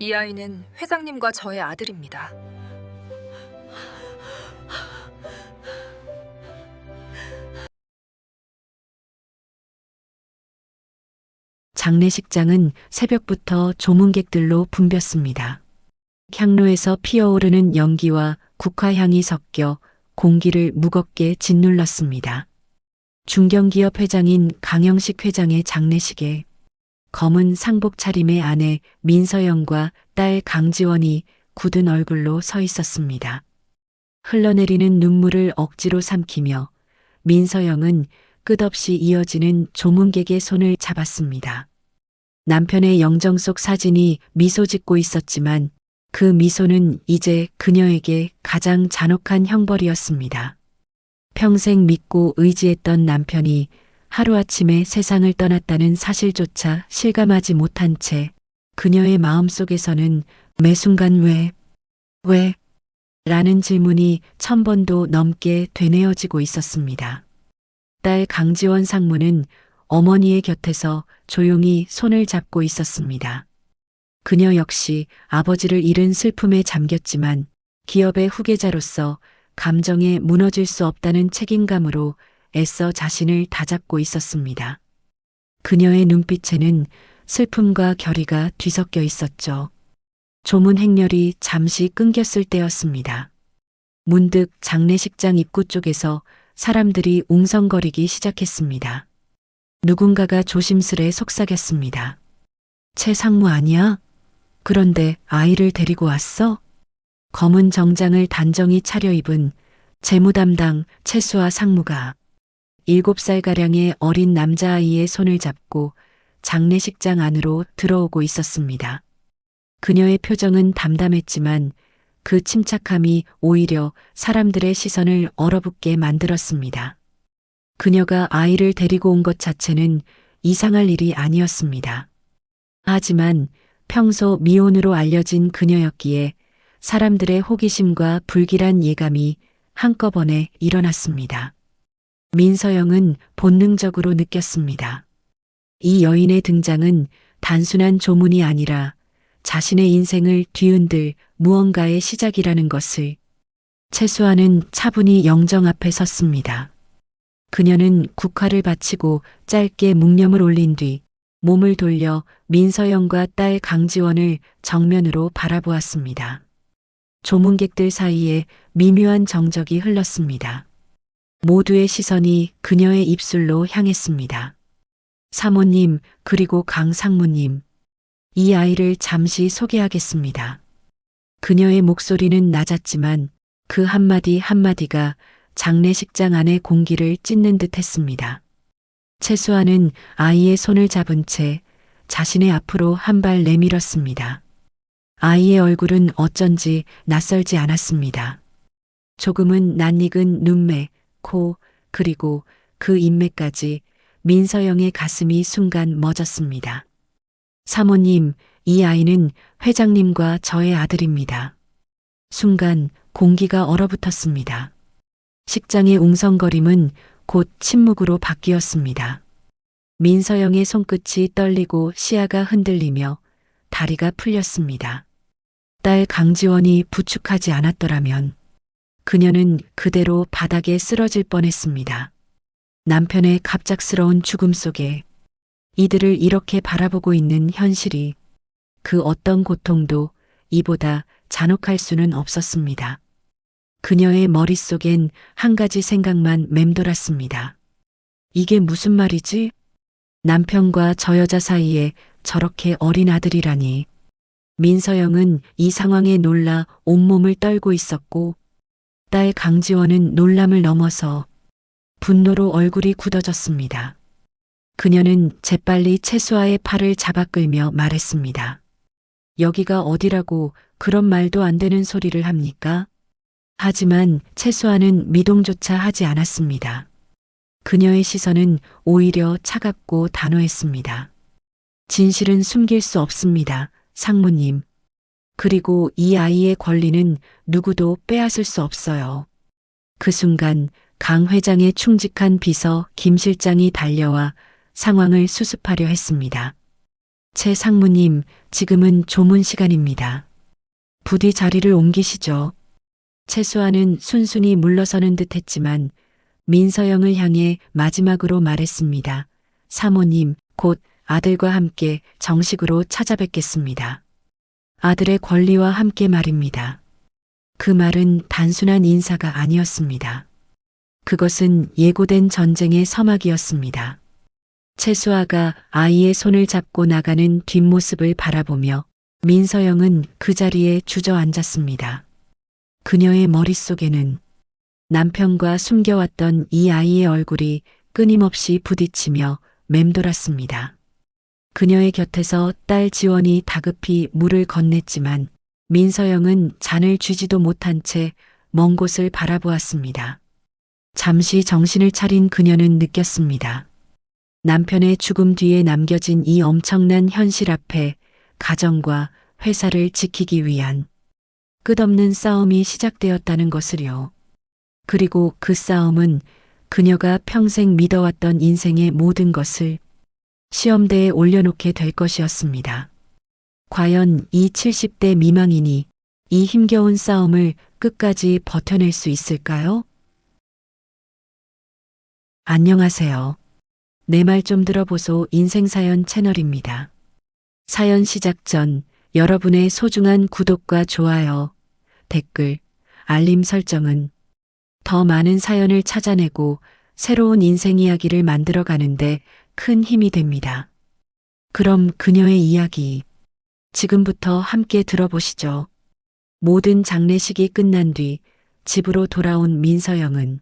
이 아이는 회장님과 저의 아들입니다. 장례식장은 새벽부터 조문객들로 붐볐습니다. 향로에서 피어오르는 연기와 국화향이 섞여 공기를 무겁게 짓눌렀습니다. 중견기업 회장인 강영식 회장의 장례식에 검은 상복 차림의 아내 민서영과 딸 강지원이 굳은 얼굴로 서 있었습니다. 흘러내리는 눈물을 억지로 삼키며 민서영은 끝없이 이어지는 조문객의 손을 잡았습니다. 남편의 영정 속 사진이 미소 짓고 있었지만 그 미소는 이제 그녀에게 가장 잔혹한 형벌이었습니다. 평생 믿고 의지했던 남편이 하루아침에 세상을 떠났다는 사실조차 실감하지 못한 채 그녀의 마음속에서는 매 순간 왜? 라는 질문이 1000번도 넘게 되뇌어지고 있었습니다. 딸 강지원 상무는 어머니의 곁에서 조용히 손을 잡고 있었습니다. 그녀 역시 아버지를 잃은 슬픔에 잠겼지만 기업의 후계자로서 감정에 무너질 수 없다는 책임감으로 애써 자신을 다잡고 있었습니다. 그녀의 눈빛에는 슬픔과 결의가 뒤섞여 있었죠. 조문 행렬이 잠시 끊겼을 때였습니다. 문득 장례식장 입구 쪽에서 사람들이 웅성거리기 시작했습니다. 누군가가 조심스레 속삭였습니다. 최 상무 아니야? 그런데 아이를 데리고 왔어? 검은 정장을 단정히 차려입은 재무담당 최수아 상무가 7살가량의 어린 남자아이의 손을 잡고 장례식장 안으로 들어오고 있었습니다. 그녀의 표정은 담담했지만 그 침착함이 오히려 사람들의 시선을 얼어붙게 만들었습니다. 그녀가 아이를 데리고 온 것 자체는 이상할 일이 아니었습니다. 하지만 평소 미혼으로 알려진 그녀였기에 사람들의 호기심과 불길한 예감이 한꺼번에 일어났습니다. 민서영은 본능적으로 느꼈습니다. 이 여인의 등장은 단순한 조문이 아니라 자신의 인생을 뒤흔들 무언가의 시작이라는 것을. 최수아는 차분히 영정 앞에 섰습니다. 그녀는 국화를 바치고 짧게 묵념을 올린 뒤 몸을 돌려 민서영과 딸 강지원을 정면으로 바라보았습니다. 조문객들 사이에 미묘한 정적이 흘렀습니다. 모두의 시선이 그녀의 입술로 향했습니다. 사모님, 그리고 강 상무님, 이 아이를 잠시 소개하겠습니다. 그녀의 목소리는 낮았지만 그 한마디 한마디가 장례식장 안의 공기를 찢는 듯 했습니다. 최수아는 아이의 손을 잡은 채 자신의 앞으로 한 발 내밀었습니다. 아이의 얼굴은 어쩐지 낯설지 않았습니다. 조금은 낯익은 눈매, 코, 그리고 그 인매까지 민서영의 가슴이 순간 멎었습니다. 사모님, 이 아이는 회장님과 저의 아들입니다. 순간 공기가 얼어붙었습니다. 식장의 웅성거림은 곧 침묵으로 바뀌었습니다. 민서영의 손끝이 떨리고 시야가 흔들리며 다리가 풀렸습니다. 딸 강지원이 부축하지 않았더라면 그녀는 그대로 바닥에 쓰러질 뻔했습니다. 남편의 갑작스러운 죽음 속에 이들을 이렇게 바라보고 있는 현실이 그 어떤 고통도 이보다 잔혹할 수는 없었습니다. 그녀의 머릿속엔 한 가지 생각만 맴돌았습니다. 이게 무슨 말이지? 남편과 저 여자 사이에 저렇게 어린 아들이라니. 민서영은 이 상황에 놀라 온몸을 떨고 있었고 딸 강지원은 놀람을 넘어서 분노로 얼굴이 굳어졌습니다. 그녀는 재빨리 최수아의 팔을 잡아 끌며 말했습니다. 여기가 어디라고 그런 말도 안 되는 소리를 합니까? 하지만 최수아는 미동조차 하지 않았습니다. 그녀의 시선은 오히려 차갑고 단호했습니다. 진실은 숨길 수 없습니다, 상무님. 그리고 이 아이의 권리는 누구도 빼앗을 수 없어요. 그 순간 강 회장의 충직한 비서 김 실장이 달려와 상황을 수습하려 했습니다. 최 상무님, 지금은 조문 시간입니다. 부디 자리를 옮기시죠. 최수아는 순순히 물러서는 듯 했지만 민서영을 향해 마지막으로 말했습니다. 사모님, 곧 아들과 함께 정식으로 찾아뵙겠습니다. 아들의 권리와 함께 말입니다. 그 말은 단순한 인사가 아니었습니다. 그것은 예고된 전쟁의 서막이었습니다. 최수아가 아이의 손을 잡고 나가는 뒷모습을 바라보며 민서영은 그 자리에 주저앉았습니다. 그녀의 머릿속에는 남편과 숨겨왔던 이 아이의 얼굴이 끊임없이 부딪히며 맴돌았습니다. 그녀의 곁에서 딸 지원이 다급히 물을 건넸지만 민서영은 잔을 쥐지도 못한 채 먼 곳을 바라보았습니다. 잠시 정신을 차린 그녀는 느꼈습니다. 남편의 죽음 뒤에 남겨진 이 엄청난 현실 앞에 가정과 회사를 지키기 위한 끝없는 싸움이 시작되었다는 것을요. 그리고 그 싸움은 그녀가 평생 믿어왔던 인생의 모든 것을 시험대에 올려놓게 될 것이었습니다. 과연 이 70대 미망인이 이 힘겨운 싸움을 끝까지 버텨낼 수 있을까요? 안녕하세요. 내 말 좀 들어보소 인생사연 채널입니다. 사연 시작 전 여러분의 소중한 구독과 좋아요, 댓글, 알림 설정은 더 많은 사연을 찾아내고 새로운 인생 이야기를 만들어 가는데 큰 힘이 됩니다. 그럼 그녀의 이야기 지금부터 함께 들어보시죠. 모든 장례식이 끝난 뒤 집으로 돌아온 민서영은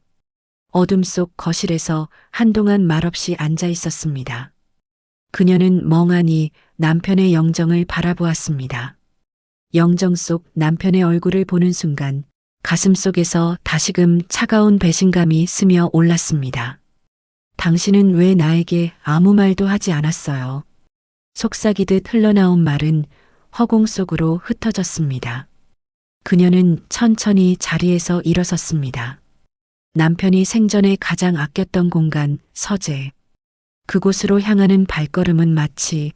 어둠 속 거실에서 한동안 말없이 앉아 있었습니다. 그녀는 멍하니 남편의 영정을 바라보았습니다. 영정 속 남편의 얼굴을 보는 순간 가슴속에서 다시금 차가운 배신감이 스며 올랐습니다. 당신은 왜 나에게 아무 말도 하지 않았어요? 속삭이듯 흘러나온 말은 허공 속으로 흩어졌습니다. 그녀는 천천히 자리에서 일어섰습니다. 남편이 생전에 가장 아꼈던 공간, 서재. 그곳으로 향하는 발걸음은 마치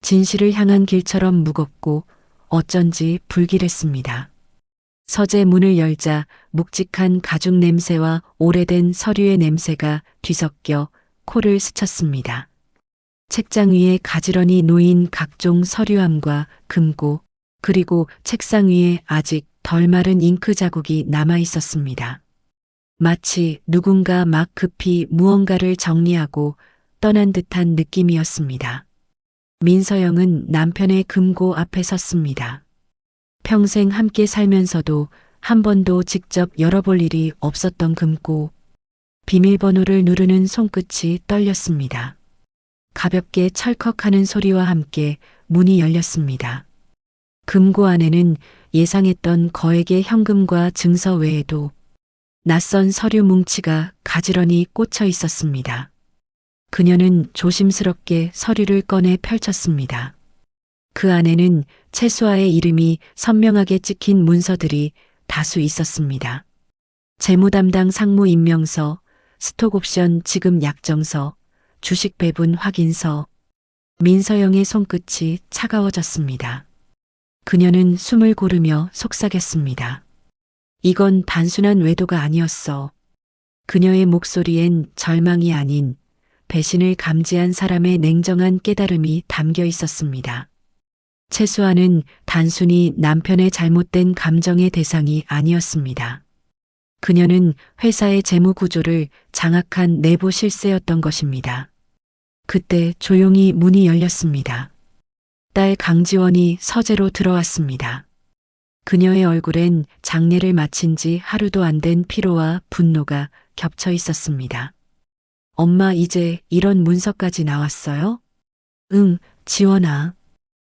진실을 향한 길처럼 무겁고 어쩐지 불길했습니다. 서재 문을 열자 묵직한 가죽 냄새와 오래된 서류의 냄새가 뒤섞여 코를 스쳤습니다. 책장 위에 가지런히 놓인 각종 서류함과 금고, 그리고 책상 위에 아직 덜 마른 잉크 자국이 남아 있었습니다. 마치 누군가 막 급히 무언가를 정리하고 떠난 듯한 느낌이었습니다. 민서영은 남편의 금고 앞에 섰습니다. 평생 함께 살면서도 한 번도 직접 열어볼 일이 없었던 금고. 비밀번호를 누르는 손끝이 떨렸습니다. 가볍게 철컥하는 소리와 함께 문이 열렸습니다. 금고 안에는 예상했던 거액의 현금과 증서 외에도 낯선 서류 뭉치가 가지런히 꽂혀 있었습니다. 그녀는 조심스럽게 서류를 꺼내 펼쳤습니다. 그 안에는 최수아의 이름이 선명하게 찍힌 문서들이 다수 있었습니다. 재무 담당 상무 임명서, 스톡옵션 지급 약정서, 주식 배분 확인서. 민서영의 손끝이 차가워졌습니다. 그녀는 숨을 고르며 속삭였습니다. 이건 단순한 외도가 아니었어. 그녀의 목소리엔 절망이 아닌 배신을 감지한 사람의 냉정한 깨달음이 담겨 있었습니다. 최수아는 단순히 남편의 잘못된 감정의 대상이 아니었습니다. 그녀는 회사의 재무 구조를 장악한 내부 실세였던 것입니다. 그때 조용히 문이 열렸습니다. 딸 강지원이 서재로 들어왔습니다. 그녀의 얼굴엔 장례를 마친 지 하루도 안 된 피로와 분노가 겹쳐 있었습니다. 엄마 이제 이런 문서까지 나왔어요? 응, 지원아.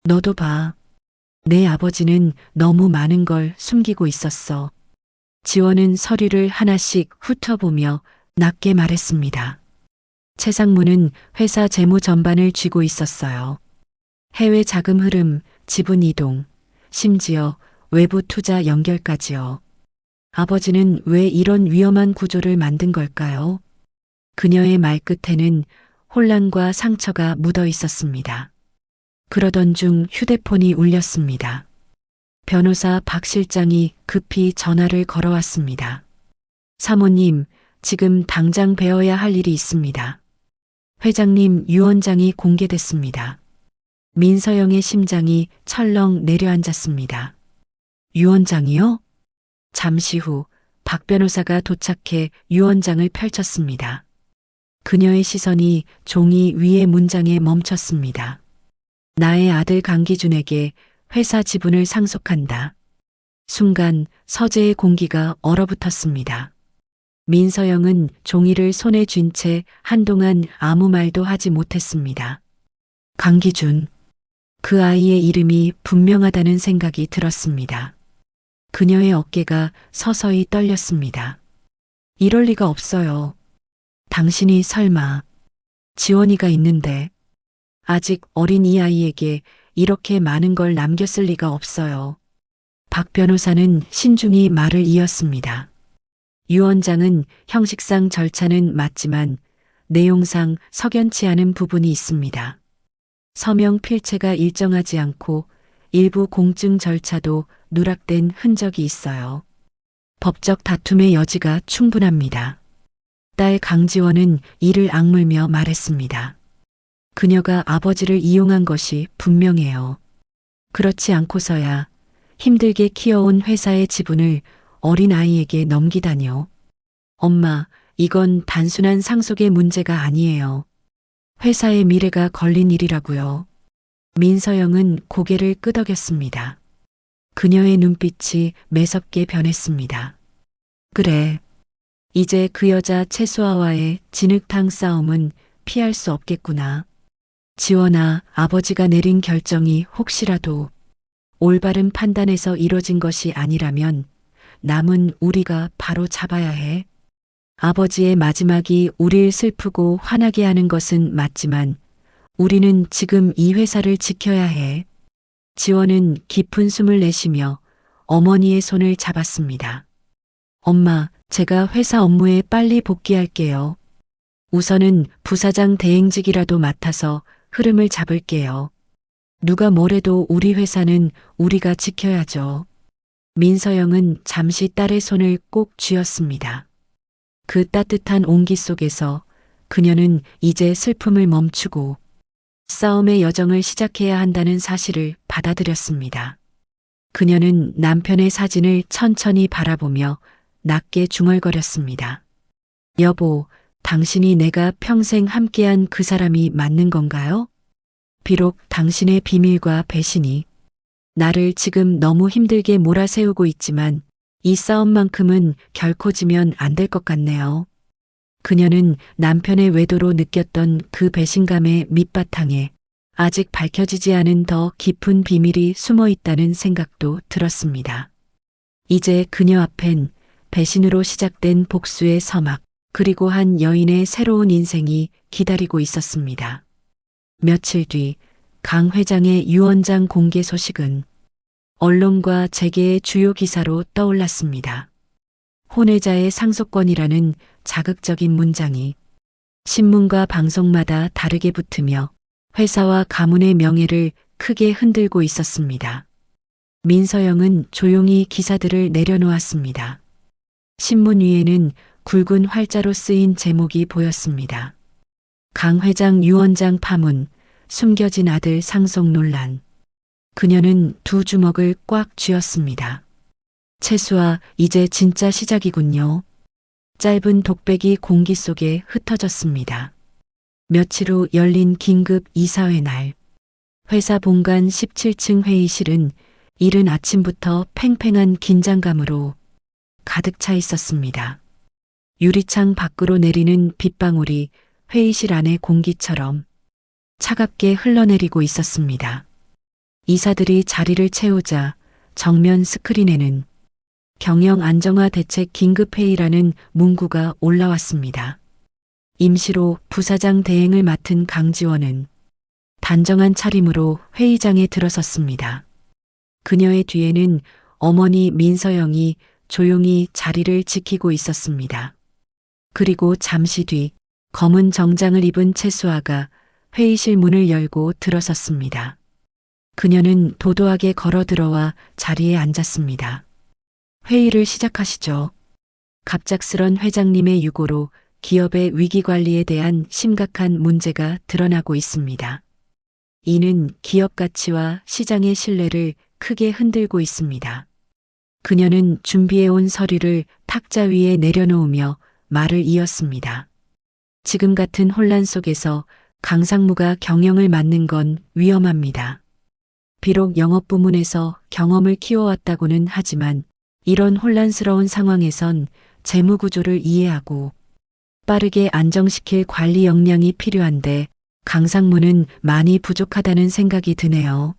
너도 봐. 내 아버지는 너무 많은 걸 숨기고 있었어. 지원은 서류를 하나씩 훑어보며 낮게 말했습니다. 최 상무는 회사 재무 전반을 쥐고 있었어요. 해외 자금 흐름, 지분 이동, 심지어 외부 투자 연결까지요. 아버지는 왜 이런 위험한 구조를 만든 걸까요? 그녀의 말끝에는 혼란과 상처가 묻어 있었습니다. 그러던 중 휴대폰이 울렸습니다. 변호사 박 실장이 급히 전화를 걸어왔습니다. 사모님, 지금 당장 배워야 할 일이 있습니다. 회장님 유언장이 공개됐습니다. 민서영의 심장이 철렁 내려앉았습니다. 유언장이요? 잠시 후 박 변호사가 도착해 유언장을 펼쳤습니다. 그녀의 시선이 종이 위의 문장에 멈췄습니다. 나의 아들 강기준에게 회사 지분을 상속한다. 순간 서재의 공기가 얼어붙었습니다. 민서영은 종이를 손에 쥔 채 한동안 아무 말도 하지 못했습니다. 강기준. 그 아이의 이름이 분명하다는 생각이 들었습니다. 그녀의 어깨가 서서히 떨렸습니다. 이럴 리가 없어요. 당신이 설마 지원이가 있는데 아직 어린 이 아이에게 이렇게 많은 걸 남겼을 리가 없어요. 박 변호사는 신중히 말을 이었습니다. 유언장은 형식상 절차는 맞지만 내용상 석연치 않은 부분이 있습니다. 서명 필체가 일정하지 않고 일부 공증 절차도 누락된 흔적이 있어요. 법적 다툼의 여지가 충분합니다. 딸 강지원은 이를 악물며 말했습니다. 그녀가 아버지를 이용한 것이 분명해요. 그렇지 않고서야 힘들게 키워온 회사의 지분을 어린 아이에게 넘기다뇨. 엄마, 이건 단순한 상속의 문제가 아니에요. 회사의 미래가 걸린 일이라고요. 민서영은 고개를 끄덕였습니다. 그녀의 눈빛이 매섭게 변했습니다. 그래. 이제 그 여자 채수아와의 진흙탕 싸움은 피할 수 없겠구나. 지원아, 아버지가 내린 결정이 혹시라도 올바른 판단에서 이뤄진 것이 아니라면 남은 우리가 바로 잡아야 해. 아버지의 마지막이 우릴 슬프고 화나게 하는 것은 맞지만 우리는 지금 이 회사를 지켜야 해. 지원은 깊은 숨을 내쉬며 어머니의 손을 잡았습니다. 엄마, 제가 회사 업무에 빨리 복귀할게요. 우선은 부사장 대행직이라도 맡아서 흐름을 잡을게요. 누가 뭐래도 우리 회사는 우리가 지켜야죠. 민서영은 잠시 딸의 손을 꼭 쥐었습니다. 그 따뜻한 온기 속에서 그녀는 이제 슬픔을 멈추고 싸움의 여정을 시작해야 한다는 사실을 받아들였습니다. 그녀는 남편의 사진을 천천히 바라보며 낮게 중얼거렸습니다. 여보, 당신이 내가 평생 함께한 그 사람이 맞는 건가요? 비록 당신의 비밀과 배신이 나를 지금 너무 힘들게 몰아세우고 있지만 이 싸움만큼은 결코 지면 안 될 것 같네요. 그녀는 남편의 외도로 느꼈던 그 배신감의 밑바탕에 아직 밝혀지지 않은 더 깊은 비밀이 숨어 있다는 생각도 들었습니다. 이제 그녀 앞엔 배신으로 시작된 복수의 서막, 그리고 한 여인의 새로운 인생이 기다리고 있었습니다. 며칠 뒤 강 회장의 유언장 공개 소식은 언론과 재계의 주요 기사로 떠올랐습니다. 혼외자의 상속권이라는 자극적인 문장이 신문과 방송마다 다르게 붙으며 회사와 가문의 명예를 크게 흔들고 있었습니다. 민서영은 조용히 기사들을 내려놓았습니다. 신문 위에는 굵은 활자로 쓰인 제목이 보였습니다. 강 회장 유언장 파문, 숨겨진 아들 상속 논란. 그녀는 두 주먹을 꽉 쥐었습니다. 채수아, 이제 진짜 시작이군요. 짧은 독백이 공기 속에 흩어졌습니다. 며칠 후 열린 긴급 이사회 날. 회사 본관 17층 회의실은 이른 아침부터 팽팽한 긴장감으로 가득 차 있었습니다. 유리창 밖으로 내리는 빗방울이 회의실 안의 공기처럼 차갑게 흘러내리고 있었습니다. 이사들이 자리를 채우자 정면 스크린에는 경영 안정화 대책 긴급회의라는 문구가 올라왔습니다. 임시로 부사장 대행을 맡은 강지원은 단정한 차림으로 회의장에 들어섰습니다. 그녀의 뒤에는 어머니 민서영이 조용히 자리를 지키고 있었습니다. 그리고 잠시 뒤 검은 정장을 입은 채수아가 회의실 문을 열고 들어섰습니다. 그녀는 도도하게 걸어 들어와 자리에 앉았습니다. 회의를 시작하시죠. 갑작스런 회장님의 유고로 기업의 위기 관리에 대한 심각한 문제가 드러나고 있습니다. 이는 기업 가치와 시장의 신뢰를 크게 흔들고 있습니다. 그녀는 준비해온 서류를 탁자 위에 내려놓으며 말을 이었습니다. 지금 같은 혼란 속에서 강상무가 경영을 맡는 건 위험합니다. 비록 영업 부문에서 경험을 키워왔다고는 하지만 이런 혼란스러운 상황에선 재무 구조를 이해하고 빠르게 안정시킬 관리 역량이 필요한데 강상무는 많이 부족하다는 생각이 드네요.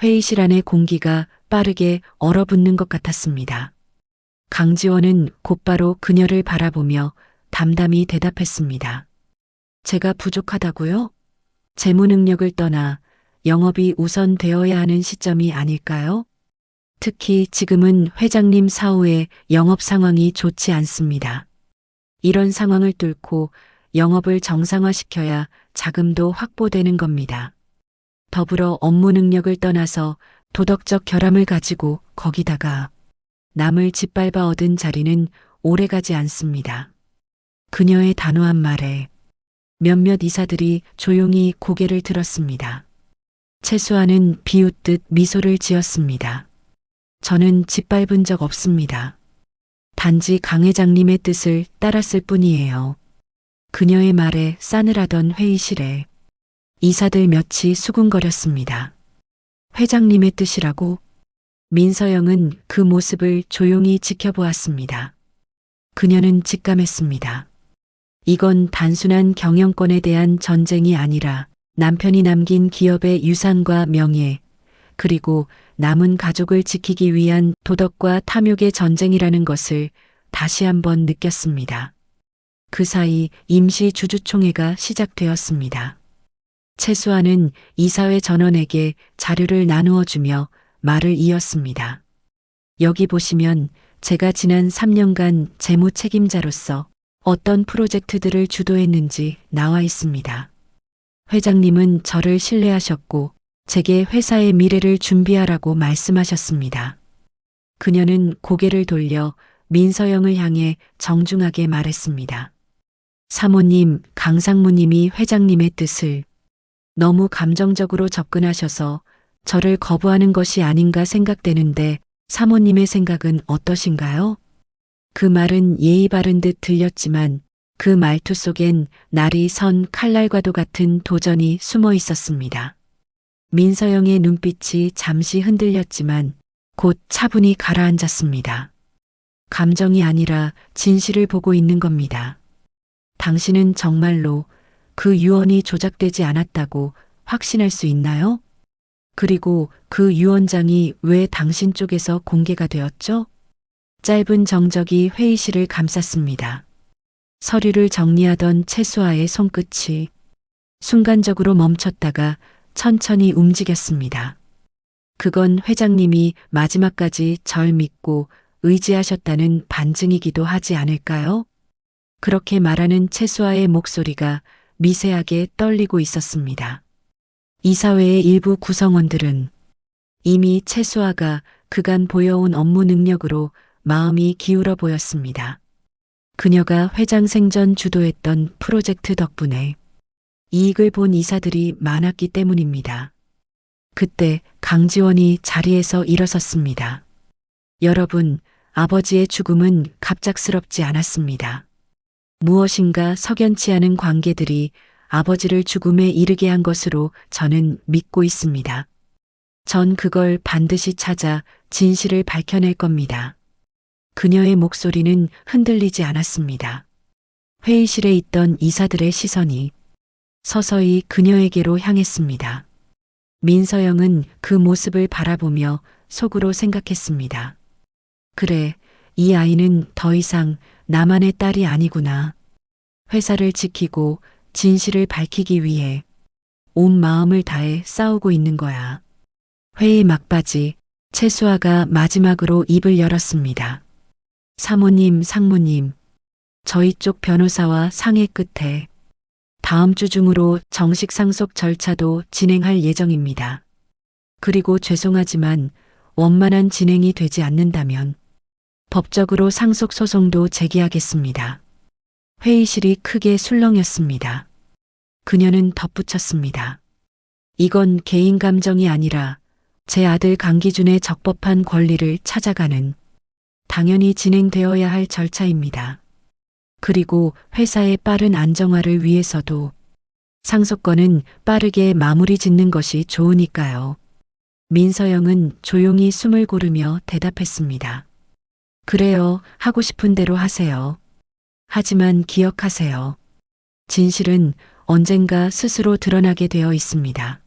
회의실 안의 공기가 빠르게 얼어붙는 것 같았습니다. 강지원은 곧바로 그녀를 바라보며 담담히 대답했습니다. 제가 부족하다고요? 재무 능력을 떠나 영업이 우선 되어야 하는 시점이 아닐까요? 특히 지금은 회장님 사후에 영업 상황이 좋지 않습니다. 이런 상황을 뚫고 영업을 정상화시켜야 자금도 확보되는 겁니다. 더불어 업무 능력을 떠나서 도덕적 결함을 가지고 거기다가 남을 짓밟아 얻은 자리는 오래가지 않습니다. 그녀의 단호한 말에 몇몇 이사들이 조용히 고개를 들었습니다. 최수아는 비웃듯 미소를 지었습니다. 저는 짓밟은 적 없습니다. 단지 강 회장님의 뜻을 따랐을 뿐이에요. 그녀의 말에 싸늘하던 회의실에 이사들 몇이 수군거렸습니다. 회장님의 뜻이라고? 민서영은 그 모습을 조용히 지켜보았습니다. 그녀는 직감했습니다. 이건 단순한 경영권에 대한 전쟁이 아니라 남편이 남긴 기업의 유산과 명예, 그리고 남은 가족을 지키기 위한 도덕과 탐욕의 전쟁이라는 것을 다시 한번 느꼈습니다. 그 사이 임시 주주총회가 시작되었습니다. 최수아는 이사회 전원에게 자료를 나누어 주며 말을 이었습니다. 여기 보시면 제가 지난 3년간 재무 책임자로서 어떤 프로젝트들을 주도했는지 나와 있습니다. 회장님은 저를 신뢰하셨고 제게 회사의 미래를 준비하라고 말씀하셨습니다. 그녀는 고개를 돌려 민서영을 향해 정중하게 말했습니다. 사모님, 강상무님이 회장님의 뜻을 너무 감정적으로 접근하셔서 저를 거부하는 것이 아닌가 생각되는데 사모님의 생각은 어떠신가요? 그 말은 예의 바른 듯 들렸지만 그 말투 속엔 날이 선 칼날과도 같은 도전이 숨어 있었습니다. 민서영의 눈빛이 잠시 흔들렸지만 곧 차분히 가라앉았습니다. 감정이 아니라 진실을 보고 있는 겁니다. 당신은 정말로 그 유언이 조작되지 않았다고 확신할 수 있나요? 그리고 그 유언장이 왜 당신 쪽에서 공개가 되었죠? 짧은 정적이 회의실을 감쌌습니다. 서류를 정리하던 최수아의 손끝이 순간적으로 멈췄다가 천천히 움직였습니다. 그건 회장님이 마지막까지 절 믿고 의지하셨다는 반증이기도 하지 않을까요? 그렇게 말하는 최수아의 목소리가 미세하게 떨리고 있었습니다. 이사회의 일부 구성원들은 이미 최수아가 그간 보여온 업무 능력으로 마음이 기울어 보였습니다. 그녀가 회장 생전 주도했던 프로젝트 덕분에 이익을 본 이사들이 많았기 때문입니다. 그때 강지원이 자리에서 일어섰습니다. 여러분, 아버지의 죽음은 갑작스럽지 않았습니다. 무엇인가 석연치 않은 관계들이 아버지를 죽음에 이르게 한 것으로 저는 믿고 있습니다. 전 그걸 반드시 찾아 진실을 밝혀낼 겁니다. 그녀의 목소리는 흔들리지 않았습니다. 회의실에 있던 이사들의 시선이 서서히 그녀에게로 향했습니다. 민서영은 그 모습을 바라보며 속으로 생각했습니다. 그래, 이 아이는 더 이상 나만의 딸이 아니구나. 회사를 지키고 진실을 밝히기 위해 온 마음을 다해 싸우고 있는 거야. 회의 막바지, 최수아가 마지막으로 입을 열었습니다. 사모님, 상무님, 저희 쪽 변호사와 상의 끝에 다음 주 중으로 정식 상속 절차도 진행할 예정입니다. 그리고 죄송하지만 원만한 진행이 되지 않는다면 법적으로 상속 소송도 제기하겠습니다. 회의실이 크게 술렁였습니다. 그녀는 덧붙였습니다. 이건 개인 감정이 아니라 제 아들 강기준의 적법한 권리를 찾아가는 당연히 진행되어야 할 절차입니다. 그리고 회사의 빠른 안정화를 위해서도 상속건은 빠르게 마무리 짓는 것이 좋으니까요. 민서영은 조용히 숨을 고르며 대답했습니다. 그래요, 하고 싶은 대로 하세요. 하지만 기억하세요. 진실은 언젠가 스스로 드러나게 되어 있습니다.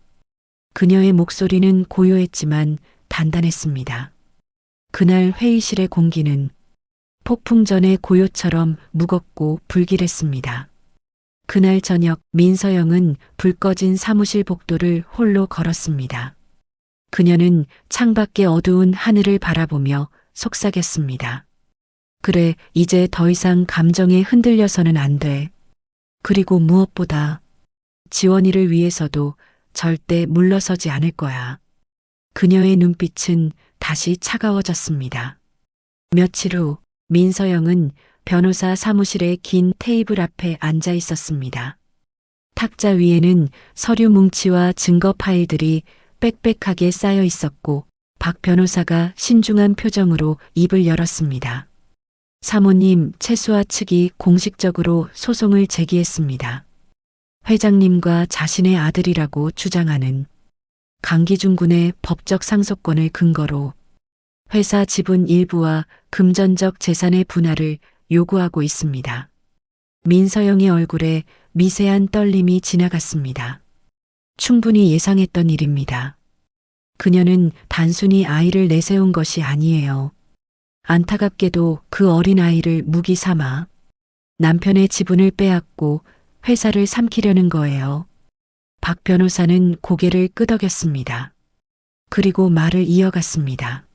그녀의 목소리는 고요했지만 단단했습니다. 그날 회의실의 공기는 폭풍 전의 고요처럼 무겁고 불길했습니다. 그날 저녁 민서영은 불 꺼진 사무실 복도를 홀로 걸었습니다. 그녀는 창밖의 어두운 하늘을 바라보며 속삭였습니다. 그래, 이제 더 이상 감정에 흔들려서는 안 돼. 그리고 무엇보다 지원이를 위해서도 절대 물러서지 않을 거야. 그녀의 눈빛은 다시 차가워졌습니다. 며칠 후 민서영은 변호사 사무실의 긴 테이블 앞에 앉아 있었습니다. 탁자 위에는 서류 뭉치와 증거 파일들이 빽빽하게 쌓여 있었고 박 변호사가 신중한 표정으로 입을 열었습니다. 사모님, 최수아 측이 공식적으로 소송을 제기했습니다. 회장님과 자신의 아들이라고 주장하는 강기준 군의 법적 상속권을 근거로 회사 지분 일부와 금전적 재산의 분할을 요구하고 있습니다. 민서영의 얼굴에 미세한 떨림이 지나갔습니다. 충분히 예상했던 일입니다. 그녀는 단순히 아이를 내세운 것이 아니에요. 안타깝게도 그 어린 아이를 무기 삼아 남편의 지분을 빼앗고 회사를 삼키려는 거예요. 박 변호사는 고개를 끄덕였습니다. 그리고 말을 이어갔습니다.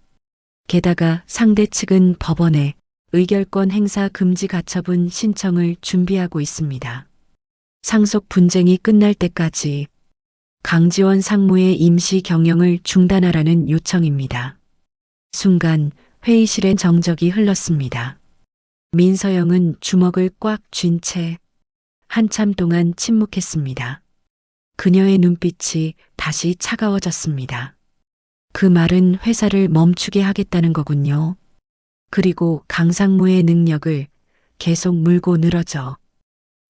게다가 상대 측은 법원에 의결권 행사 금지 가처분 신청을 준비하고 있습니다. 상속 분쟁이 끝날 때까지 강지원 상무의 임시 경영을 중단하라는 요청입니다. 순간 회의실엔 정적이 흘렀습니다. 민서영은 주먹을 꽉 쥔 채 한참 동안 침묵했습니다. 그녀의 눈빛이 다시 차가워졌습니다. 그 말은 회사를 멈추게 하겠다는 거군요. 그리고 강상무의 능력을 계속 물고 늘어져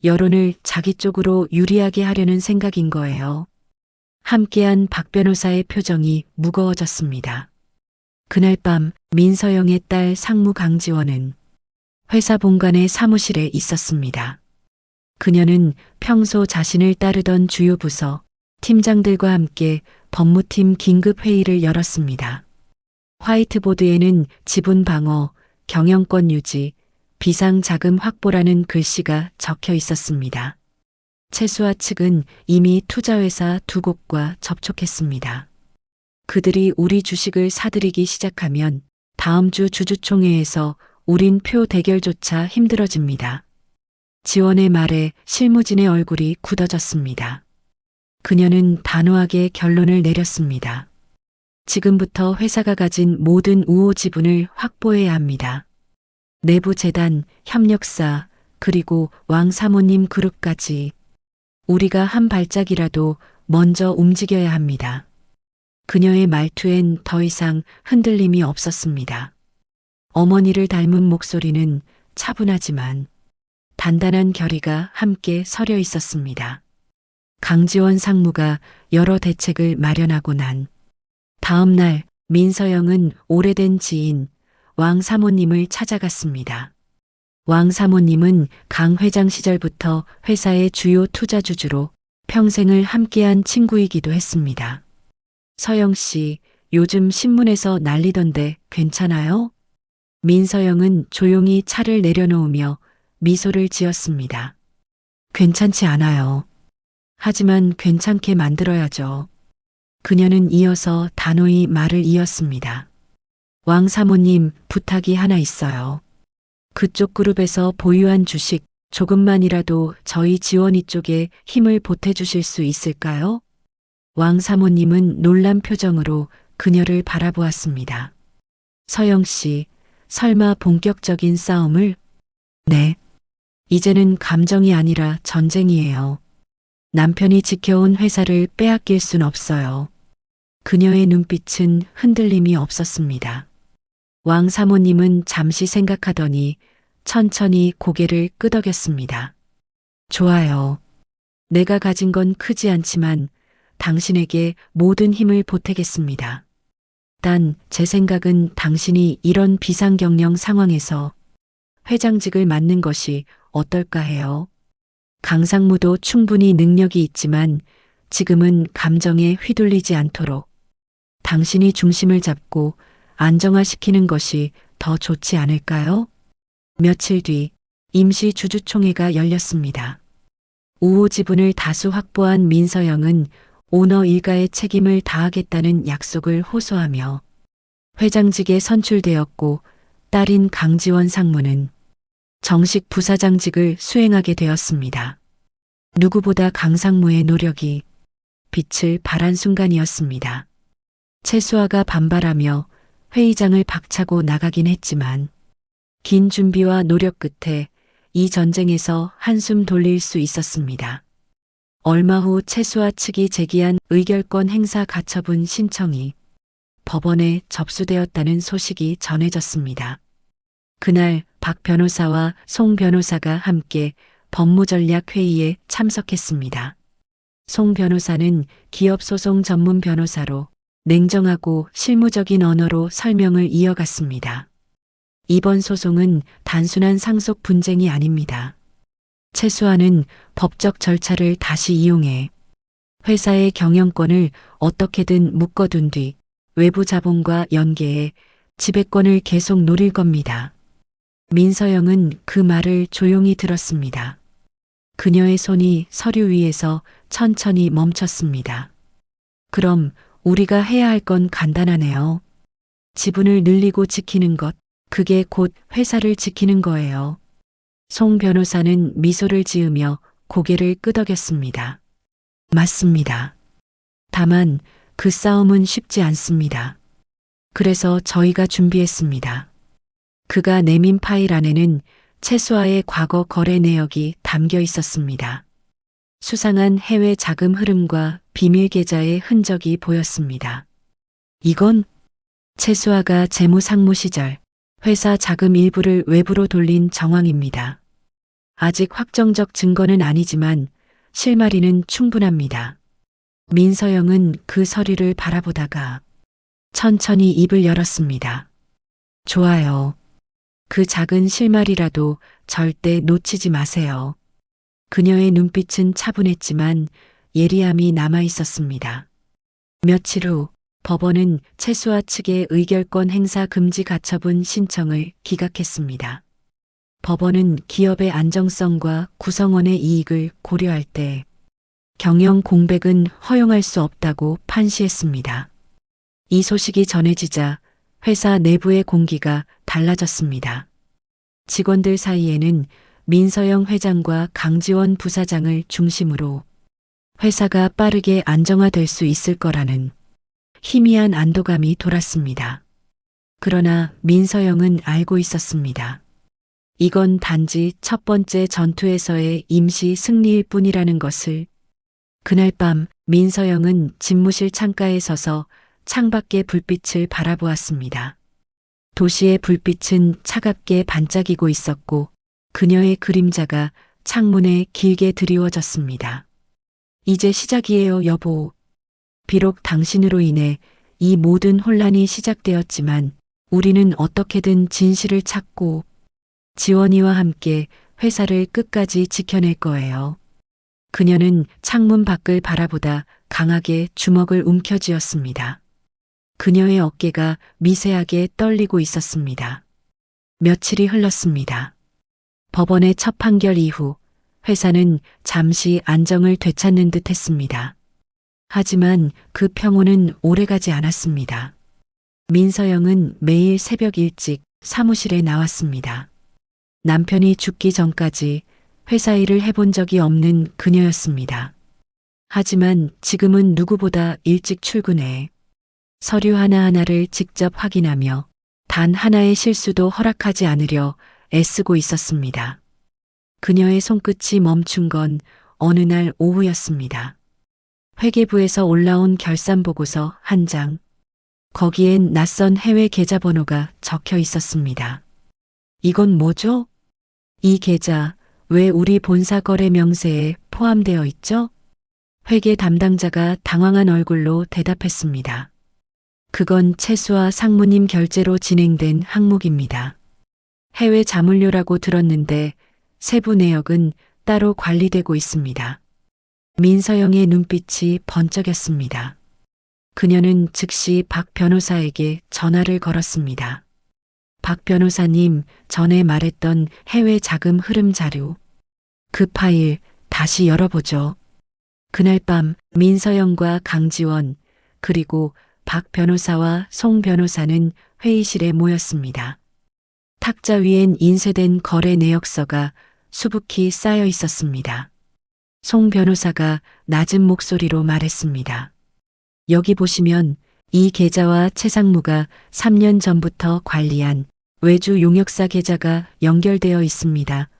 여론을 자기 쪽으로 유리하게 하려는 생각인 거예요. 함께한 박 변호사의 표정이 무거워졌습니다. 그날 밤 민서영의 딸 상무 강지원은 회사 본관의 사무실에 있었습니다. 그녀는 평소 자신을 따르던 주요 부서 팀장들과 함께 법무팀 긴급 회의를 열었습니다. 화이트보드에는 지분 방어, 경영권 유지, 비상 자금 확보라는 글씨가 적혀 있었습니다. 최수아 측은 이미 투자회사 2곳과 접촉했습니다. 그들이 우리 주식을 사들이기 시작하면 다음 주 주주총회에서 우린 표 대결조차 힘들어집니다. 지원의 말에 실무진의 얼굴이 굳어졌습니다. 그녀는 단호하게 결론을 내렸습니다. 지금부터 회사가 가진 모든 우호 지분을 확보해야 합니다. 내부 재단, 협력사, 그리고 왕 사모님 그룹까지 우리가 한 발짝이라도 먼저 움직여야 합니다. 그녀의 말투엔 더 이상 흔들림이 없었습니다. 어머니를 닮은 목소리는 차분하지만 단단한 결의가 함께 서려 있었습니다. 강지원 상무가 여러 대책을 마련하고 난 다음 날 민서영은 오래된 지인 왕 사모님을 찾아갔습니다. 왕 사모님은 강 회장 시절부터 회사의 주요 투자주주로 평생을 함께한 친구이기도 했습니다. 서영 씨, 요즘 신문에서 난리던데 괜찮아요? 민서영은 조용히 차를 내려놓으며 미소를 지었습니다. 괜찮지 않아요. 하지만 괜찮게 만들어야죠. 그녀는 이어서 단호히 말을 이었습니다. 왕 사모님, 부탁이 하나 있어요. 그쪽 그룹에서 보유한 주식 조금만이라도 저희 지원이 쪽에 힘을 보태주실 수 있을까요? 왕 사모님은 놀란 표정으로 그녀를 바라보았습니다. 서영 씨, 설마 본격적인 싸움을? 네. 이제는 감정이 아니라 전쟁이에요. 남편이 지켜온 회사를 빼앗길 순 없어요. 그녀의 눈빛은 흔들림이 없었습니다. 왕 사모님은 잠시 생각하더니 천천히 고개를 끄덕였습니다. 좋아요. 내가 가진 건 크지 않지만 당신에게 모든 힘을 보태겠습니다. 단 제 생각은 당신이 이런 비상경영 상황에서 회장직을 맡는 것이 어떨까 해요. 강상무도 충분히 능력이 있지만 지금은 감정에 휘둘리지 않도록 당신이 중심을 잡고 안정화시키는 것이 더 좋지 않을까요? 며칠 뒤 임시 주주총회가 열렸습니다. 우호 지분을 다수 확보한 민서영은 오너 일가의 책임을 다하겠다는 약속을 호소하며 회장직에 선출되었고 딸인 강지원 상무는 정식 부사장직을 수행하게 되었습니다. 누구보다 강상무의 노력이 빛을 발한 순간이었습니다. 채수아가 반발하며 회의장을 박차고 나가긴 했지만 긴 준비와 노력 끝에 이 전쟁에서 한숨 돌릴 수 있었습니다. 얼마 후 채수아 측이 제기한 의결권 행사 가처분 신청이 법원에 접수되었다는 소식이 전해졌습니다. 그날 박 변호사와 송 변호사가 함께 법무전략회의에 참석했습니다. 송 변호사는 기업소송 전문 변호사로 냉정하고 실무적인 언어로 설명을 이어갔습니다. 이번 소송은 단순한 상속 분쟁이 아닙니다. 채수아는 법적 절차를 다시 이용해 회사의 경영권을 어떻게든 묶어둔 뒤 외부 자본과 연계해 지배권을 계속 노릴 겁니다. 민서영은 그 말을 조용히 들었습니다. 그녀의 손이 서류 위에서 천천히 멈췄습니다. 그럼 우리가 해야 할 건 간단하네요. 지분을 늘리고 지키는 것, 그게 곧 회사를 지키는 거예요. 송 변호사는 미소를 지으며 고개를 끄덕였습니다. 맞습니다. 다만 그 싸움은 쉽지 않습니다. 그래서 저희가 준비했습니다. 그가 내민 파일 안에는 채수아의 과거 거래 내역이 담겨 있었습니다. 수상한 해외 자금 흐름과 비밀 계좌의 흔적이 보였습니다. 이건 채수아가 재무상무 시절 회사 자금 일부를 외부로 돌린 정황입니다. 아직 확정적 증거는 아니지만 실마리는 충분합니다. 민서영은 그 서류를 바라보다가 천천히 입을 열었습니다. 좋아요. 그 작은 실마리라도 절대 놓치지 마세요. 그녀의 눈빛은 차분했지만 예리함이 남아 있었습니다. 며칠 후 법원은 채수아 측의 의결권 행사 금지 가처분 신청을 기각했습니다. 법원은 기업의 안정성과 구성원의 이익을 고려할 때 경영 공백은 허용할 수 없다고 판시했습니다. 이 소식이 전해지자 회사 내부의 공기가 달라졌습니다. 직원들 사이에는 민서영 회장과 강지원 부사장을 중심으로 회사가 빠르게 안정화될 수 있을 거라는 희미한 안도감이 돌았습니다. 그러나 민서영은 알고 있었습니다. 이건 단지 첫 번째 전투에서의 임시 승리일 뿐이라는 것을. 그날 밤 민서영은 집무실 창가에 서서 창밖의 불빛을 바라보았습니다. 도시의 불빛은 차갑게 반짝이고 있었고 그녀의 그림자가 창문에 길게 드리워졌습니다. 이제 시작이에요, 여보. 비록 당신으로 인해 이 모든 혼란이 시작되었지만 우리는 어떻게든 진실을 찾고 지원이와 함께 회사를 끝까지 지켜낼 거예요. 그녀는 창문 밖을 바라보다 강하게 주먹을 움켜쥐었습니다. 그녀의 어깨가 미세하게 떨리고 있었습니다. 며칠이 흘렀습니다. 법원의 첫 판결 이후 회사는 잠시 안정을 되찾는 듯 했습니다. 하지만 그 평온은 오래가지 않았습니다. 민서영은 매일 새벽 일찍 사무실에 나왔습니다. 남편이 죽기 전까지 회사 일을 해본 적이 없는 그녀였습니다. 하지만 지금은 누구보다 일찍 출근해 서류 하나하나를 직접 확인하며 단 하나의 실수도 허락하지 않으려 애쓰고 있었습니다. 그녀의 손끝이 멈춘 건 어느 날 오후였습니다. 회계부에서 올라온 결산보고서 한 장. 거기엔 낯선 해외 계좌번호가 적혀 있었습니다. 이건 뭐죠? 이 계좌 왜 우리 본사 거래 명세에 포함되어 있죠? 회계 담당자가 당황한 얼굴로 대답했습니다. 그건 채수와 상무님 결제로 진행된 항목입니다. 해외 자물료라고 들었는데 세부 내역은 따로 관리되고 있습니다. 민서영의 눈빛이 번쩍였습니다. 그녀는 즉시 박 변호사에게 전화를 걸었습니다. 박 변호사님, 전에 말했던 해외 자금 흐름 자료. 그 파일 다시 열어보죠. 그날 밤 민서영과 강지원 그리고 박 변호사와 송 변호사는 회의실에 모였습니다. 탁자 위엔 인쇄된 거래 내역서가 수북히 쌓여 있었습니다. 송 변호사가 낮은 목소리로 말했습니다. 여기 보시면 이 계좌와 최상무가 3년 전부터 관리한 외주 용역사 계좌가 연결되어 있습니다.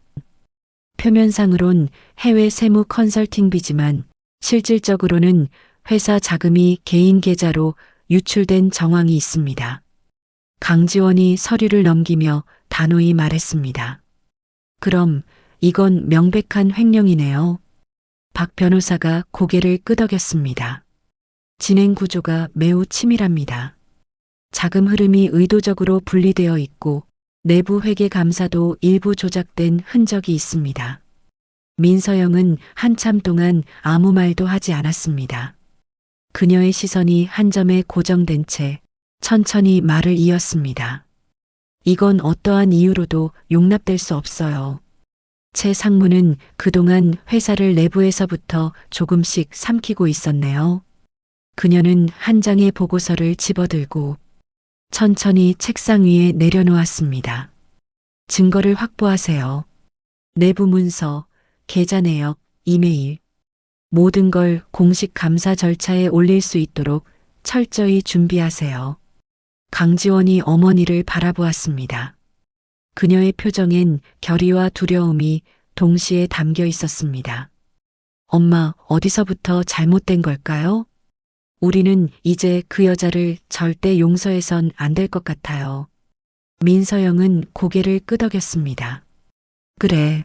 표면상으론 해외 세무 컨설팅비지만 실질적으로는 회사 자금이 개인 계좌로 유출된 정황이 있습니다. 강지원이 서류를 넘기며 단호히 말했습니다. 그럼 이건 명백한 횡령이네요. 박 변호사가 고개를 끄덕였습니다. 진행 구조가 매우 치밀합니다. 자금 흐름이 의도적으로 분리되어 있고 내부 회계 감사도 일부 조작된 흔적이 있습니다. 민서영은 한참 동안 아무 말도 하지 않았습니다. 그녀의 시선이 한 점에 고정된 채 천천히 말을 이었습니다. 이건 어떠한 이유로도 용납될 수 없어요. 최 상무는 그동안 회사를 내부에서부터 조금씩 삼키고 있었네요. 그녀는 한 장의 보고서를 집어들고 천천히 책상 위에 내려놓았습니다. 증거를 확보하세요. 내부 문서, 계좌 내역, 이메일, 모든 걸 공식 감사 절차에 올릴 수 있도록 철저히 준비하세요. 강지원이 어머니를 바라보았습니다. 그녀의 표정엔 결의와 두려움이 동시에 담겨 있었습니다. 엄마, 어디서부터 잘못된 걸까요? 우리는 이제 그 여자를 절대 용서해선 안 될 것 같아요. 민서영은 고개를 끄덕였습니다. 그래.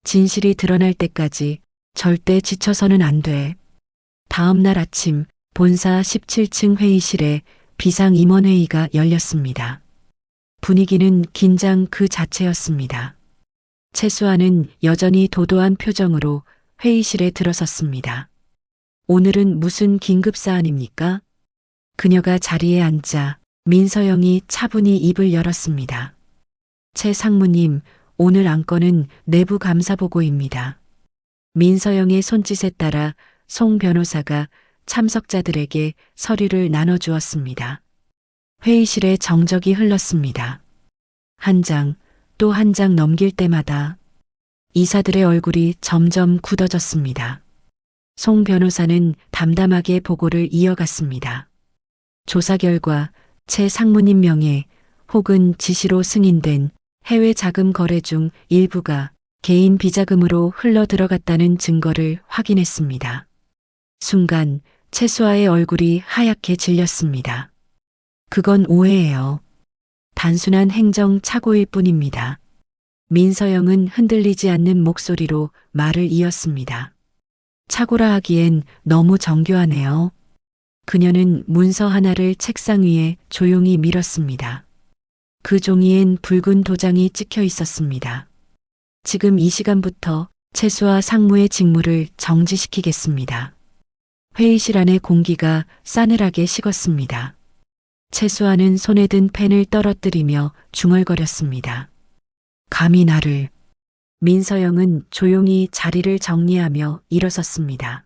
진실이 드러날 때까지 절대 지쳐서는 안 돼. 다음 날 아침 본사 17층 회의실에 비상임원회의가 열렸습니다. 분위기는 긴장 그 자체였습니다. 최수아는 여전히 도도한 표정으로 회의실에 들어섰습니다. 오늘은 무슨 긴급 사안입니까? 그녀가 자리에 앉자 민서영이 차분히 입을 열었습니다. 최 상무님, 오늘 안건은 내부 감사 보고입니다. 민서영의 손짓에 따라 송 변호사가 참석자들에게 서류를 나눠주었습니다. 회의실에 정적이 흘렀습니다. 한 장, 또 한 장 넘길 때마다 이사들의 얼굴이 점점 굳어졌습니다. 송 변호사는 담담하게 보고를 이어갔습니다. 조사 결과 최 상무님 명의 혹은 지시로 승인된 해외 자금 거래 중 일부가 개인 비자금으로 흘러 들어갔다는 증거를 확인했습니다. 순간 최수아의 얼굴이 하얗게 질렸습니다. 그건 오해예요. 단순한 행정 착오일 뿐입니다. 민서영은 흔들리지 않는 목소리로 말을 이었습니다. 착오라 하기엔 너무 정교하네요. 그녀는 문서 하나를 책상 위에 조용히 밀었습니다. 그 종이엔 붉은 도장이 찍혀 있었습니다. 지금 이 시간부터 최수아 상무의 직무를 정지시키겠습니다. 회의실 안의 공기가 싸늘하게 식었습니다. 최수아는 손에 든 펜을 떨어뜨리며 중얼거렸습니다. 감히 나를. 민서영은 조용히 자리를 정리하며 일어섰습니다.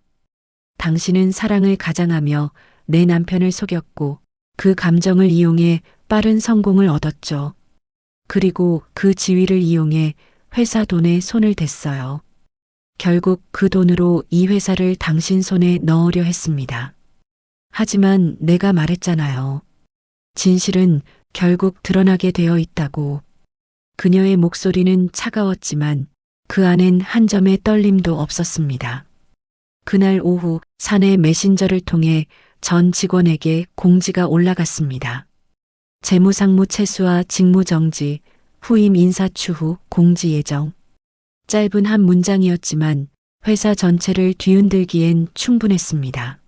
당신은 사랑을 가장하며 내 남편을 속였고 그 감정을 이용해 빠른 성공을 얻었죠. 그리고 그 지위를 이용해 회사 돈에 손을 댔어요. 결국 그 돈으로 이 회사를 당신 손에 넣으려 했습니다. 하지만 내가 말했잖아요. 진실은 결국 드러나게 되어 있다고. 그녀의 목소리는 차가웠지만 그 안엔 한 점의 떨림도 없었습니다. 그날 오후 사내 메신저를 통해 전 직원에게 공지가 올라갔습니다. 재무상무 채수와 직무정지, 후임 인사 추후 공지 예정. 짧은 한 문장이었지만 회사 전체를 뒤흔들기엔 충분했습니다.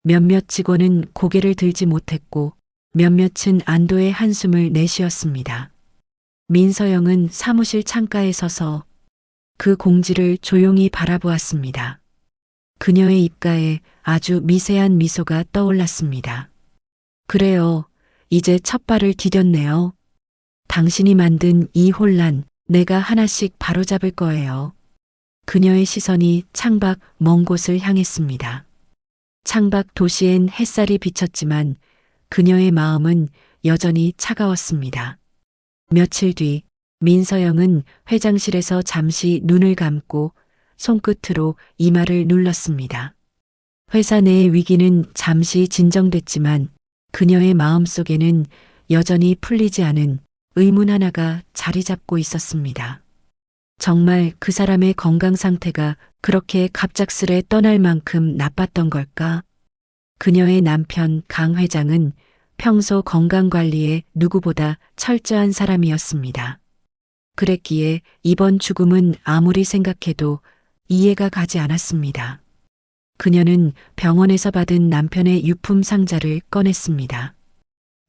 몇몇 직원은 고개를 들지 못했고 몇몇은 안도의 한숨을 내쉬었습니다. 민서영은 사무실 창가에 서서 그 공지를 조용히 바라보았습니다. 그녀의 입가에 아주 미세한 미소가 떠올랐습니다. 그래요. 이제 첫 발을 디뎠네요. 당신이 만든 이 혼란 내가 하나씩 바로잡을 거예요. 그녀의 시선이 창밖 먼 곳을 향했습니다. 창밖 도시엔 햇살이 비쳤지만 그녀의 마음은 여전히 차가웠습니다. 며칠 뒤 민서영은 회장실에서 잠시 눈을 감고 손끝으로 이마를 눌렀습니다. 회사 내의 위기는 잠시 진정됐지만 그녀의 마음속에는 여전히 풀리지 않은 의문 하나가 자리 잡고 있었습니다. 정말 그 사람의 건강 상태가 그렇게 갑작스레 떠날 만큼 나빴던 걸까? 그녀의 남편 강 회장은 평소 건강 관리에 누구보다 철저한 사람이었습니다. 그랬기에 이번 죽음은 아무리 생각해도 이해가 가지 않았습니다. 그녀는 병원에서 받은 남편의 유품 상자를 꺼냈습니다.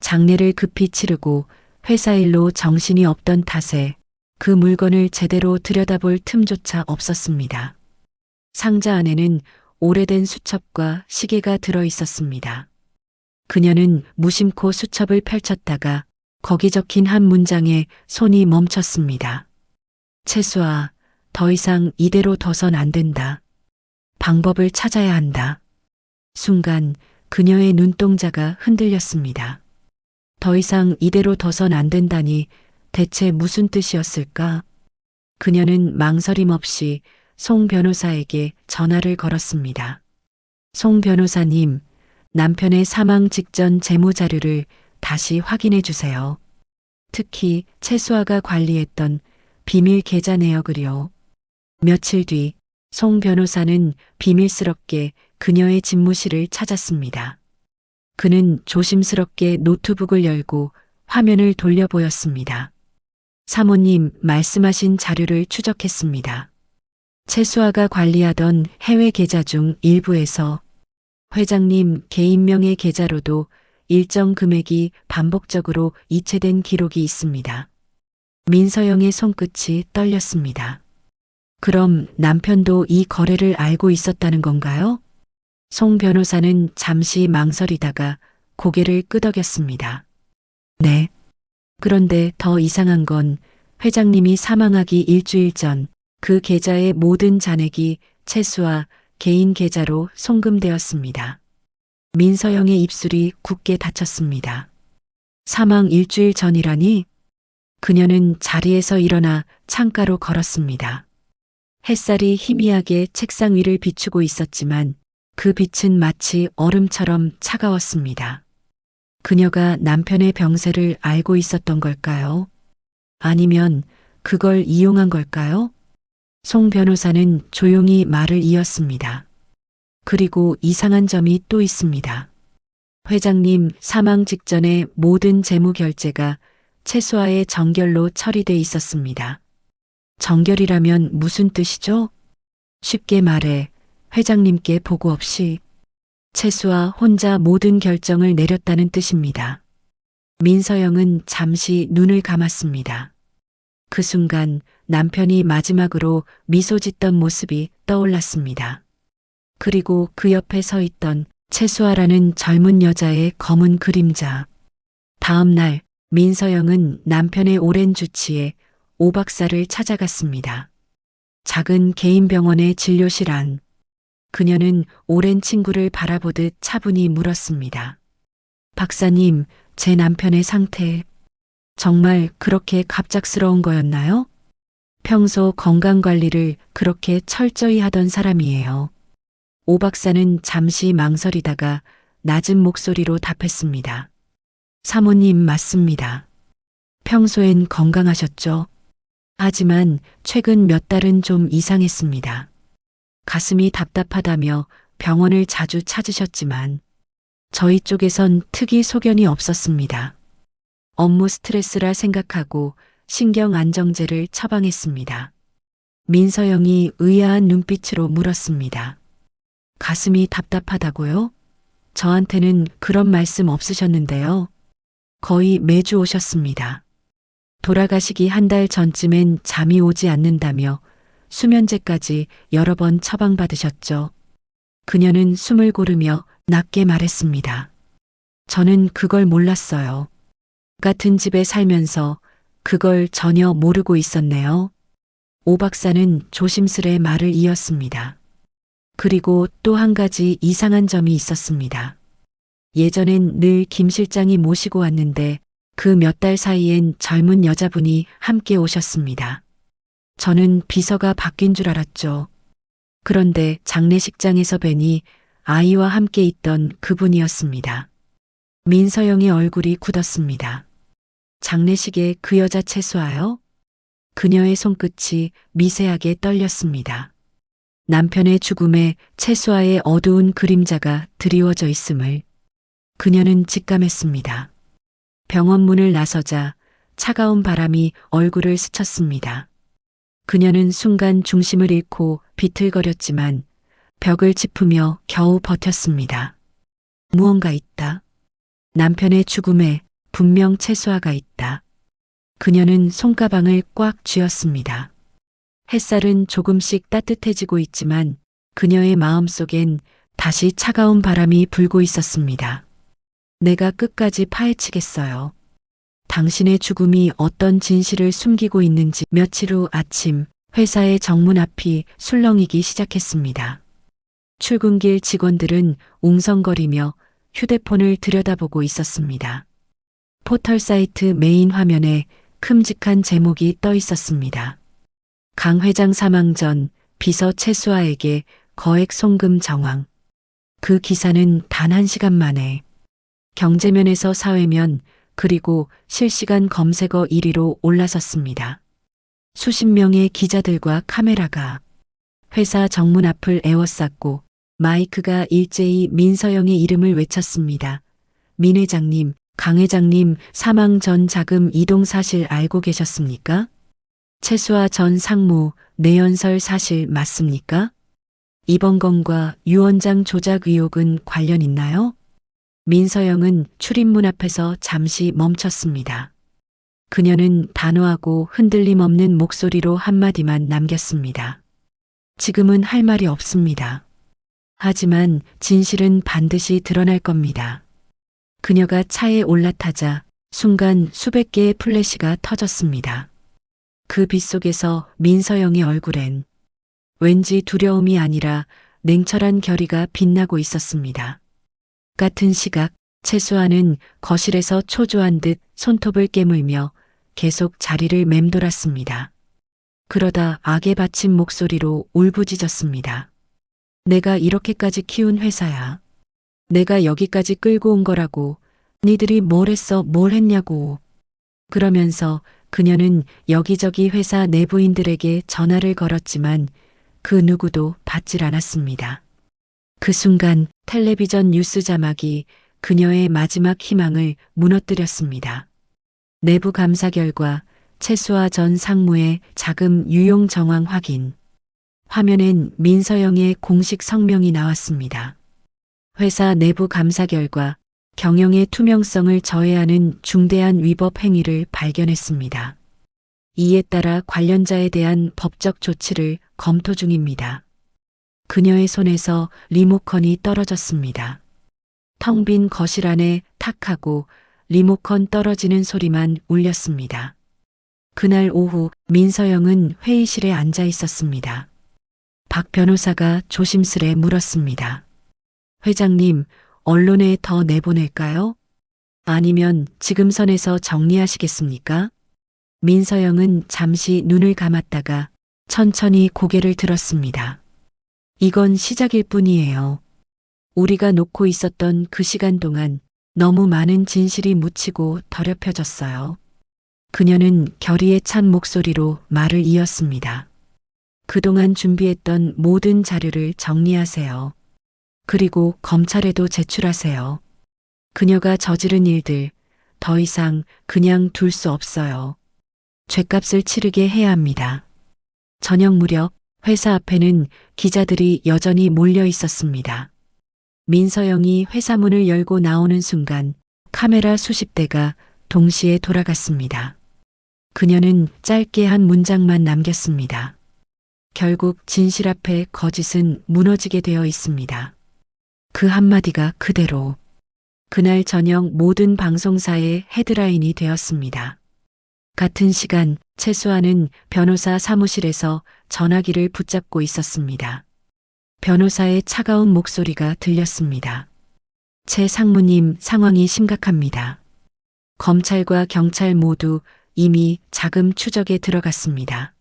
장례를 급히 치르고 회사 일로 정신이 없던 탓에 그 물건을 제대로 들여다볼 틈조차 없었습니다. 상자 안에는 오래된 수첩과 시계가 들어 있었습니다. 그녀는 무심코 수첩을 펼쳤다가 거기 적힌 한 문장에 손이 멈췄습니다. 채수아, 더 이상 이대로 둬선 안 된다. 방법을 찾아야 한다. 순간 그녀의 눈동자가 흔들렸습니다. 더 이상 이대로 둬선 안 된다니 대체 무슨 뜻이었을까? 그녀는 망설임 없이 송 변호사에게 전화를 걸었습니다. 송 변호사님, 남편의 사망 직전 재무자료를 다시 확인해 주세요. 특히 채수아가 관리했던 비밀 계좌 내역을요. 며칠 뒤 송 변호사는 비밀스럽게 그녀의 집무실을 찾았습니다. 그는 조심스럽게 노트북을 열고 화면을 돌려 보였습니다. 사모님 말씀하신 자료를 추적했습니다. 채수아가 관리하던 해외 계좌 중 일부에서 회장님 개인명의 계좌로도 일정 금액이 반복적으로 이체된 기록이 있습니다. 민서영의 손끝이 떨렸습니다. 그럼 남편도 이 거래를 알고 있었다는 건가요? 송 변호사는 잠시 망설이다가 고개를 끄덕였습니다. 네. 그런데 더 이상한 건 회장님이 사망하기 일주일 전 그 계좌의 모든 잔액이 채수아 개인 계좌로 송금되었습니다. 민서영의 입술이 굳게 닫혔습니다. 사망 일주일 전이라니? 그녀는 자리에서 일어나 창가로 걸었습니다. 햇살이 희미하게 책상 위를 비추고 있었지만 그 빛은 마치 얼음처럼 차가웠습니다. 그녀가 남편의 병세를 알고 있었던 걸까요? 아니면 그걸 이용한 걸까요? 송 변호사는 조용히 말을 이었습니다. 그리고 이상한 점이 또 있습니다. 회장님 사망 직전에 모든 재무 결제가 채수아의 정결로 처리돼 있었습니다. 정결이라면 무슨 뜻이죠? 쉽게 말해 회장님께 보고 없이 채수아 혼자 모든 결정을 내렸다는 뜻입니다. 민서영은 잠시 눈을 감았습니다. 그 순간 남편이 마지막으로 미소 짓던 모습이 떠올랐습니다. 그리고 그 옆에 서 있던 채수아라는 젊은 여자의 검은 그림자. 다음 날 민서영은 남편의 오랜 주치에 오 박사를 찾아갔습니다. 작은 개인 병원의 진료실 안. 그녀는 오랜 친구를 바라보듯 차분히 물었습니다. 박사님, 제 남편의 상태 정말 그렇게 갑작스러운 거였나요? 평소 건강관리를 그렇게 철저히 하던 사람이에요. 오 박사는 잠시 망설이다가 낮은 목소리로 답했습니다. 사모님 맞습니다. 평소엔 건강하셨죠? 하지만 최근 몇 달은 좀 이상했습니다. 가슴이 답답하다며 병원을 자주 찾으셨지만 저희 쪽에선 특이 소견이 없었습니다. 업무 스트레스라 생각하고 신경 안정제를 처방했습니다. 민서영이 의아한 눈빛으로 물었습니다. 가슴이 답답하다고요? 저한테는 그런 말씀 없으셨는데요. 거의 매주 오셨습니다. 돌아가시기 한 달 전쯤엔 잠이 오지 않는다며 수면제까지 여러 번 처방받으셨죠. 그녀는 숨을 고르며 낮게 말했습니다. 저는 그걸 몰랐어요. 같은 집에 살면서 그걸 전혀 모르고 있었네요. 오 박사는 조심스레 말을 이었습니다. 그리고 또 한 가지 이상한 점이 있었습니다. 예전엔 늘 김 실장이 모시고 왔는데 그 몇 달 사이엔 젊은 여자분이 함께 오셨습니다. 저는 비서가 바뀐 줄 알았죠. 그런데 장례식장에서 뵈니 아이와 함께 있던 그분이었습니다. 민서영의 얼굴이 굳었습니다. 장례식에 그 여자 채수하여? 그녀의 손끝이 미세하게 떨렸습니다. 남편의 죽음에 채수아의 어두운 그림자가 드리워져 있음을 그녀는 직감했습니다. 병원 문을 나서자 차가운 바람이 얼굴을 스쳤습니다. 그녀는 순간 중심을 잃고 비틀거렸지만 벽을 짚으며 겨우 버텼습니다. 무언가 있다. 남편의 죽음에 분명 채수아가 있다. 그녀는 손가방을 꽉 쥐었습니다. 햇살은 조금씩 따뜻해지고 있지만 그녀의 마음속엔 다시 차가운 바람이 불고 있었습니다. 내가 끝까지 파헤치겠어요. 당신의 죽음이 어떤 진실을 숨기고 있는지. 며칠 후 아침 회사의 정문 앞이 술렁이기 시작했습니다. 출근길 직원들은 웅성거리며 휴대폰을 들여다보고 있었습니다. 포털 사이트 메인 화면에 큼직한 제목이 떠 있었습니다. 강 회장 사망 전 비서 채수아에게 거액 송금 정황. 그 기사는 단 1시간 만에 경제면에서 사회면 그리고 실시간 검색어 1위로 올라섰습니다. 수십 명의 기자들과 카메라가 회사 정문 앞을 에워쌌고 마이크가 일제히 민서영의 이름을 외쳤습니다. 민 회장님, 강 회장님 사망 전 자금 이동 사실 알고 계셨습니까? 채수아 전 상무 내연설 사실 맞습니까? 이번 건과 유 원장 조작 의혹은 관련 있나요? 민서영은 출입문 앞에서 잠시 멈췄습니다. 그녀는 단호하고 흔들림 없는 목소리로 한마디만 남겼습니다. 지금은 할 말이 없습니다. 하지만 진실은 반드시 드러날 겁니다. 그녀가 차에 올라타자 순간 수백 개의 플래시가 터졌습니다. 그 빛 속에서 민서영의 얼굴엔 왠지 두려움이 아니라 냉철한 결의가 빛나고 있었습니다. 같은 시각 채수아는 거실에서 초조한 듯 손톱을 깨물며 계속 자리를 맴돌았습니다. 그러다 악에 바친 목소리로 울부짖었습니다. 내가 이렇게까지 키운 회사야. 내가 여기까지 끌고 온 거라고. 니들이 뭘 했어, 뭘 했냐고. 그러면서 그녀는 여기저기 회사 내부인들에게 전화를 걸었지만 그 누구도 받질 않았습니다. 그 순간 텔레비전 뉴스 자막이 그녀의 마지막 희망을 무너뜨렸습니다. 내부 감사 결과 채수아 전 상무의 자금 유용 정황 확인. 화면엔 민서영의 공식 성명이 나왔습니다. 회사 내부 감사 결과 경영의 투명성을 저해하는 중대한 위법 행위를 발견했습니다. 이에 따라 관련자에 대한 법적 조치를 검토 중입니다. 그녀의 손에서 리모컨이 떨어졌습니다. 텅 빈 거실 안에 탁 하고 리모컨 떨어지는 소리만 울렸습니다. 그날 오후 민서영은 회의실에 앉아 있었습니다. 박 변호사가 조심스레 물었습니다. 회장님, 언론에 더 내보낼까요? 아니면 지금 선에서 정리하시겠습니까? 민서영은 잠시 눈을 감았다가 천천히 고개를 들었습니다. 이건 시작일 뿐이에요. 우리가 놓고 있었던 그 시간 동안 너무 많은 진실이 묻히고 더럽혀졌어요. 그녀는 결의에 찬 목소리로 말을 이었습니다. 그동안 준비했던 모든 자료를 정리하세요. 그리고 검찰에도 제출하세요. 그녀가 저지른 일들 더 이상 그냥 둘 수 없어요. 죗값을 치르게 해야 합니다. 저녁 무렵 회사 앞에는 기자들이 여전히 몰려 있었습니다. 민서영이 회사 문을 열고 나오는 순간 카메라 수십 대가 동시에 돌아갔습니다. 그녀는 짧게 한 문장만 남겼습니다. 결국 진실 앞에 거짓은 무너지게 되어 있습니다. 그 한마디가 그대로 그날 저녁 모든 방송사의 헤드라인이 되었습니다. 같은 시간 최수아는 변호사 사무실에서 전화기를 붙잡고 있었습니다. 변호사의 차가운 목소리가 들렸습니다. 최 상무님, 상황이 심각합니다. 검찰과 경찰 모두 이미 자금 추적에 들어갔습니다.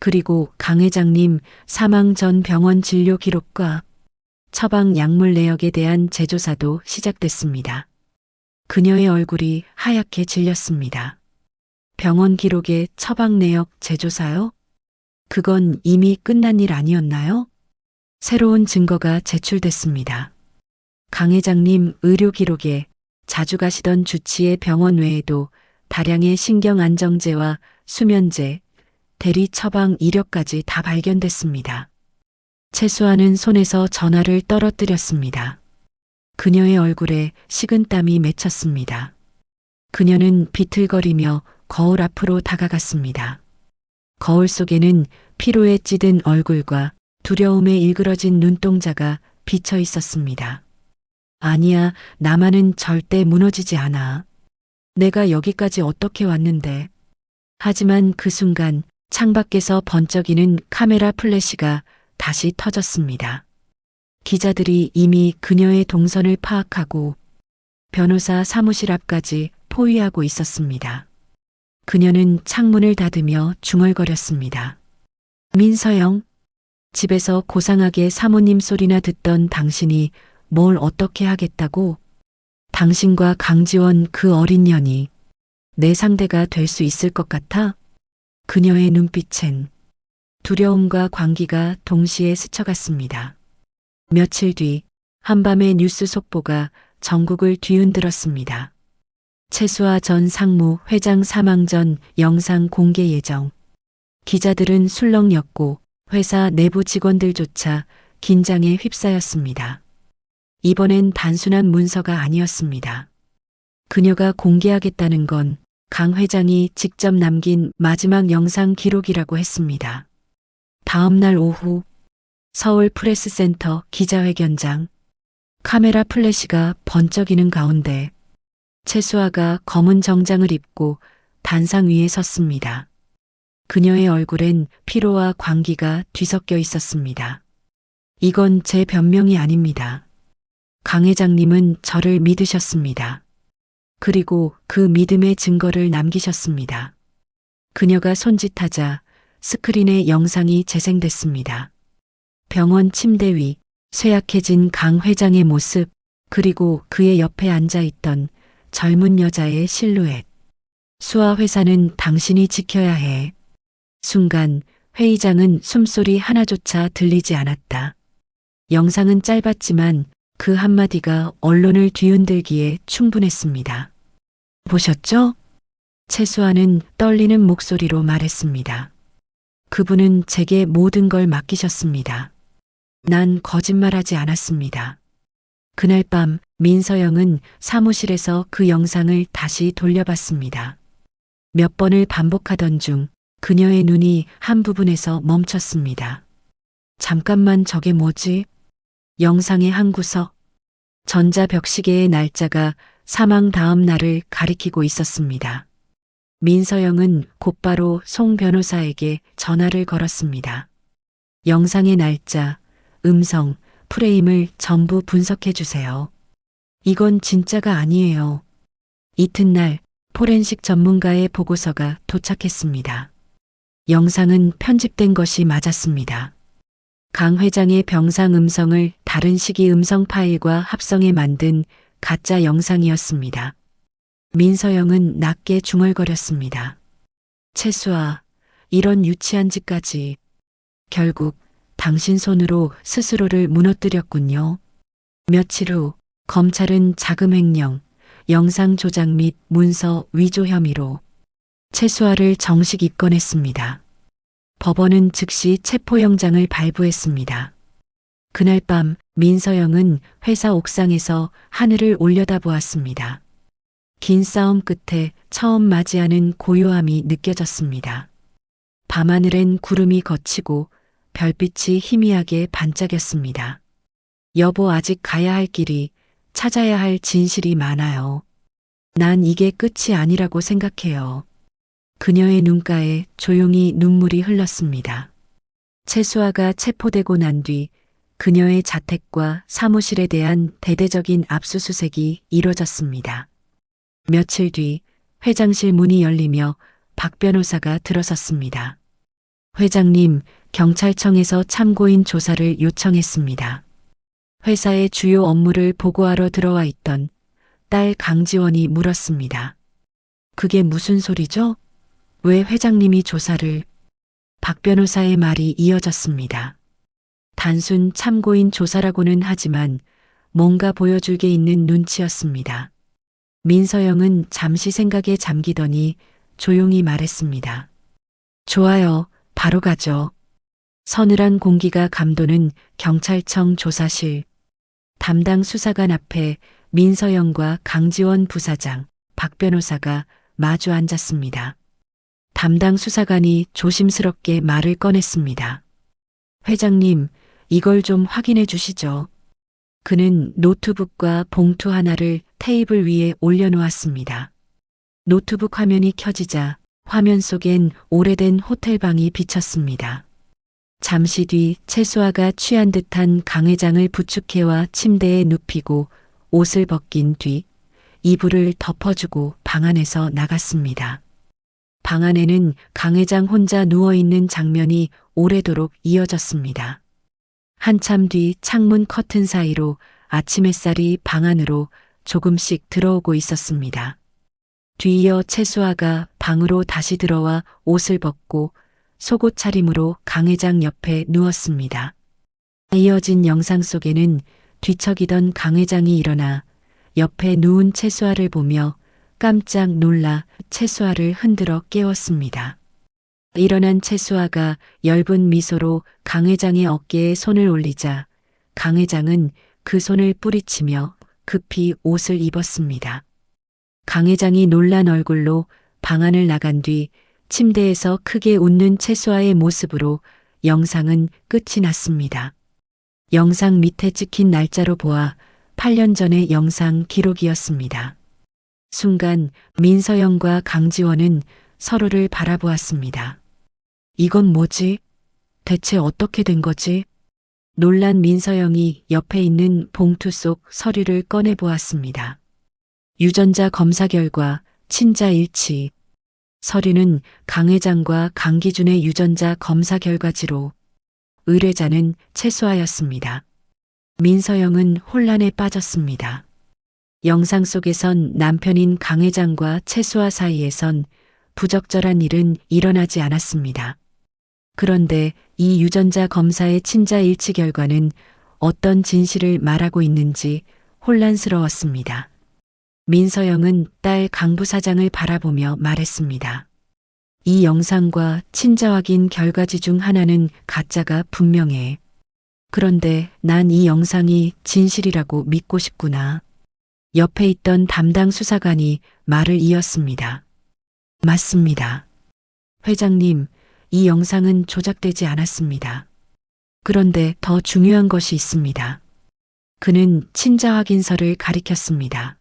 그리고 강 회장님 사망 전 병원 진료 기록과 처방 약물 내역에 대한 재조사도 시작됐습니다. 그녀의 얼굴이 하얗게 질렸습니다. 병원 기록에 처방 내역 재조사요? 그건 이미 끝난 일 아니었나요? 새로운 증거가 제출됐습니다. 강 회장님 의료 기록에 자주 가시던 주치의 병원 외에도 다량의 신경안정제와 수면제, 대리 처방 이력까지 다 발견됐습니다. 최수아는 손에서 전화를 떨어뜨렸습니다. 그녀의 얼굴에 식은땀이 맺혔습니다. 그녀는 비틀거리며 거울 앞으로 다가갔습니다. 거울 속에는 피로에 찌든 얼굴과 두려움에 일그러진 눈동자가 비쳐 있었습니다. 아니야, 나만은 절대 무너지지 않아. 내가 여기까지 어떻게 왔는데. 하지만 그 순간 창밖에서 번쩍이는 카메라 플래시가 다시 터졌습니다. 기자들이 이미 그녀의 동선을 파악하고 변호사 사무실 앞까지 포위하고 있었습니다. 그녀는 창문을 닫으며 중얼거렸습니다. 민서영, 집에서 고상하게 사모님 소리나 듣던 당신이 뭘 어떻게 하겠다고? 당신과 강지원 그 어린 년이 내 상대가 될 수 있을 것 같아? 그녀의 눈빛엔 두려움과 광기가 동시에 스쳐갔습니다. 며칠 뒤 한밤의 뉴스 속보가 전국을 뒤흔들었습니다. 최수아 전 상무 회장 사망 전 영상 공개 예정. 기자들은 술렁였고 회사 내부 직원들조차 긴장에 휩싸였습니다. 이번엔 단순한 문서가 아니었습니다. 그녀가 공개하겠다는 건 강 회장이 직접 남긴 마지막 영상 기록이라고 했습니다. 다음 날 오후 서울 프레스센터 기자회견장, 카메라 플래시가 번쩍이는 가운데 최수아가 검은 정장을 입고 단상 위에 섰습니다. 그녀의 얼굴엔 피로와 광기가 뒤섞여 있었습니다. 이건 제 변명이 아닙니다. 강 회장님은 저를 믿으셨습니다. 그리고 그 믿음의 증거를 남기셨습니다. 그녀가 손짓하자 스크린에 영상이 재생됐습니다. 병원 침대 위 쇠약해진 강 회장의 모습, 그리고 그의 옆에 앉아있던 젊은 여자의 실루엣. 수아 회사는 당신이 지켜야 해. 순간 회의장은 숨소리 하나조차 들리지 않았다. 영상은 짧았지만 그 한마디가 언론을 뒤흔들기에 충분했습니다. 보셨죠? 최수아는 떨리는 목소리로 말했습니다. 그분은 제게 모든 걸 맡기셨습니다. 난 거짓말하지 않았습니다. 그날 밤 민서영은 사무실에서 그 영상을 다시 돌려봤습니다. 몇 번을 반복하던 중 그녀의 눈이 한 부분에서 멈췄습니다. 잠깐만, 저게 뭐지? 영상의 한 구석. 전자벽시계의 날짜가 사망 다음 날을 가리키고 있었습니다. 민서영은 곧바로 송 변호사에게 전화를 걸었습니다. 영상의 날짜, 음성, 프레임을 전부 분석해 주세요. 이건 진짜가 아니에요. 이튿날 포렌식 전문가의 보고서가 도착했습니다. 영상은 편집된 것이 맞았습니다. 강 회장의 병상 음성을 다른 시기 음성 파일과 합성해 만든 가짜 영상이었습니다. 민서영은 낮게 중얼거렸습니다. 채수아, 이런 유치한 짓까지. 결국 당신 손으로 스스로를 무너뜨렸군요. 며칠 후 검찰은 자금 횡령, 영상 조작 및 문서 위조 혐의로 채수아를 정식 입건했습니다. 법원은 즉시 체포영장을 발부했습니다. 그날 밤 민서영은 회사 옥상에서 하늘을 올려다보았습니다. 긴 싸움 끝에 처음 맞이하는 고요함이 느껴졌습니다. 밤하늘엔 구름이 걷히고 별빛이 희미하게 반짝였습니다. 여보, 아직 가야 할 길이, 찾아야 할 진실이 많아요. 난 이게 끝이 아니라고 생각해요. 그녀의 눈가에 조용히 눈물이 흘렀습니다. 채수아가 체포되고 난 뒤 그녀의 자택과 사무실에 대한 대대적인 압수수색이 이뤄졌습니다. 며칠 뒤 회장실 문이 열리며 박 변호사가 들어섰습니다. 회장님, 경찰청에서 참고인 조사를 요청했습니다. 회사의 주요 업무를 보고하러 들어와 있던 딸 강지원이 물었습니다. 그게 무슨 소리죠? 왜 회장님이 조사를? 박 변호사의 말이 이어졌습니다. 단순 참고인 조사라고는 하지만 뭔가 보여줄 게 있는 눈치였습니다. 민서영은 잠시 생각에 잠기더니 조용히 말했습니다. 좋아요, 바로 가죠. 서늘한 공기가 감도는 경찰청 조사실. 담당 수사관 앞에 민서영과 강지원 부사장, 박 변호사가 마주 앉았습니다. 담당 수사관이 조심스럽게 말을 꺼냈습니다. 회장님, 이걸 좀 확인해 주시죠. 그는 노트북과 봉투 하나를 테이블 위에 올려놓았습니다. 노트북 화면이 켜지자 화면 속엔 오래된 호텔방이 비쳤습니다. 잠시 뒤 채수아가 취한 듯한 강 회장을 부축해와 침대에 눕히고 옷을 벗긴 뒤 이불을 덮어주고 방 안에서 나갔습니다. 방 안에는 강 회장 혼자 누워있는 장면이 오래도록 이어졌습니다. 한참 뒤 창문 커튼 사이로 아침 햇살이 방 안으로 조금씩 들어오고 있었습니다. 뒤이어 채수아가 방으로 다시 들어와 옷을 벗고 속옷 차림으로 강 회장 옆에 누웠습니다. 이어진 영상 속에는 뒤척이던 강 회장이 일어나 옆에 누운 채수아를 보며 깜짝 놀라 채수아를 흔들어 깨웠습니다. 일어난 채수아가 엷은 미소로 강 회장의 어깨에 손을 올리자 강 회장은 그 손을 뿌리치며 급히 옷을 입었습니다. 강 회장이 놀란 얼굴로 방 안을 나간 뒤 침대에서 크게 웃는 채수아의 모습으로 영상은 끝이 났습니다. 영상 밑에 찍힌 날짜로 보아 8년 전의 영상 기록이었습니다. 순간 민서영과 강지원은 서로를 바라보았습니다. 이건 뭐지? 대체 어떻게 된 거지? 놀란 민서영이 옆에 있는 봉투 속 서류를 꺼내 보았습니다. 유전자 검사 결과 친자 일치. 서류는 강 회장과 강기준의 유전자 검사 결과지로 의뢰자는 채수아였습니다. 민서영은 혼란에 빠졌습니다. 영상 속에선 남편인 강 회장과 채수아 사이에선 부적절한 일은 일어나지 않았습니다. 그런데 이 유전자 검사의 친자 일치 결과는 어떤 진실을 말하고 있는지 혼란스러웠습니다. 민서영은 딸 강 부사장을 바라보며 말했습니다. 이 영상과 친자 확인 결과지 중 하나는 가짜가 분명해. 그런데 난 이 영상이 진실이라고 믿고 싶구나. 옆에 있던 담당 수사관이 말을 이었습니다. 맞습니다. 회장님, 이 영상은 조작되지 않았습니다. 그런데 더 중요한 것이 있습니다. 그는 친자 확인서를 가리켰습니다.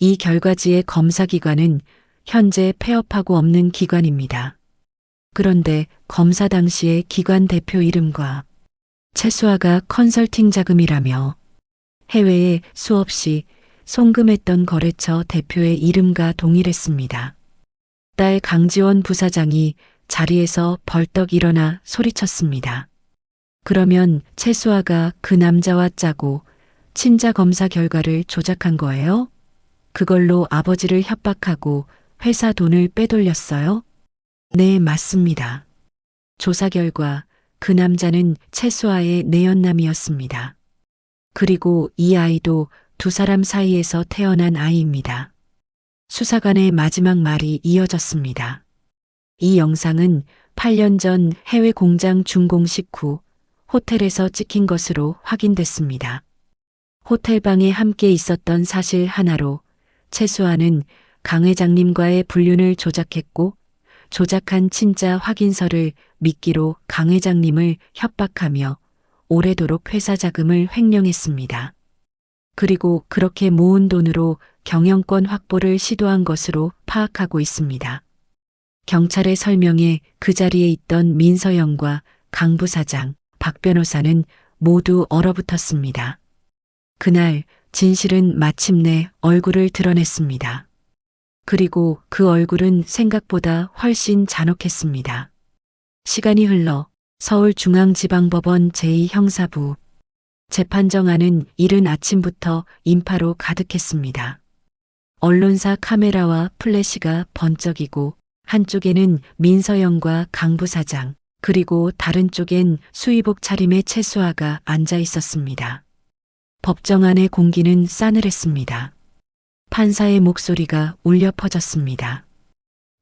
이 결과지의 검사기관은 현재 폐업하고 없는 기관입니다. 그런데 검사 당시의 기관 대표 이름과 채수아가 컨설팅 자금이라며 해외에 수없이 송금했던 거래처 대표의 이름과 동일했습니다. 딸 강지원 부사장이 자리에서 벌떡 일어나 소리쳤습니다. 그러면 최수아가 그 남자와 짜고 친자 검사 결과를 조작한 거예요? 그걸로 아버지를 협박하고 회사 돈을 빼돌렸어요? 네, 맞습니다. 조사 결과 그 남자는 최수아의 내연남이었습니다. 그리고 이 아이도 두 사람 사이에서 태어난 아이입니다. 수사관의 마지막 말이 이어졌습니다. 이 영상은 8년 전 해외 공장 준공식 후 호텔에서 찍힌 것으로 확인됐습니다. 호텔방에 함께 있었던 사실 하나로 최수아는 강 회장님과의 불륜을 조작했고 조작한 친자 확인서를 미끼로 강 회장님을 협박하며 오래도록 회사 자금을 횡령했습니다. 그리고 그렇게 모은 돈으로 경영권 확보를 시도한 것으로 파악하고 있습니다. 경찰의 설명에 그 자리에 있던 민서영과 강 부사장, 박 변호사는 모두 얼어붙었습니다. 그날 진실은 마침내 얼굴을 드러냈습니다. 그리고 그 얼굴은 생각보다 훨씬 잔혹했습니다. 시간이 흘러 서울중앙지방법원 제2형사부 재판정안은 이른 아침부터 인파로 가득했습니다. 언론사 카메라와 플래시가 번쩍이고 한쪽에는 민서영과 강 부사장 그리고 다른 쪽엔 수의복 차림의 최수아가 앉아 있었습니다. 법정 안의 공기는 싸늘했습니다. 판사의 목소리가 울려 퍼졌습니다.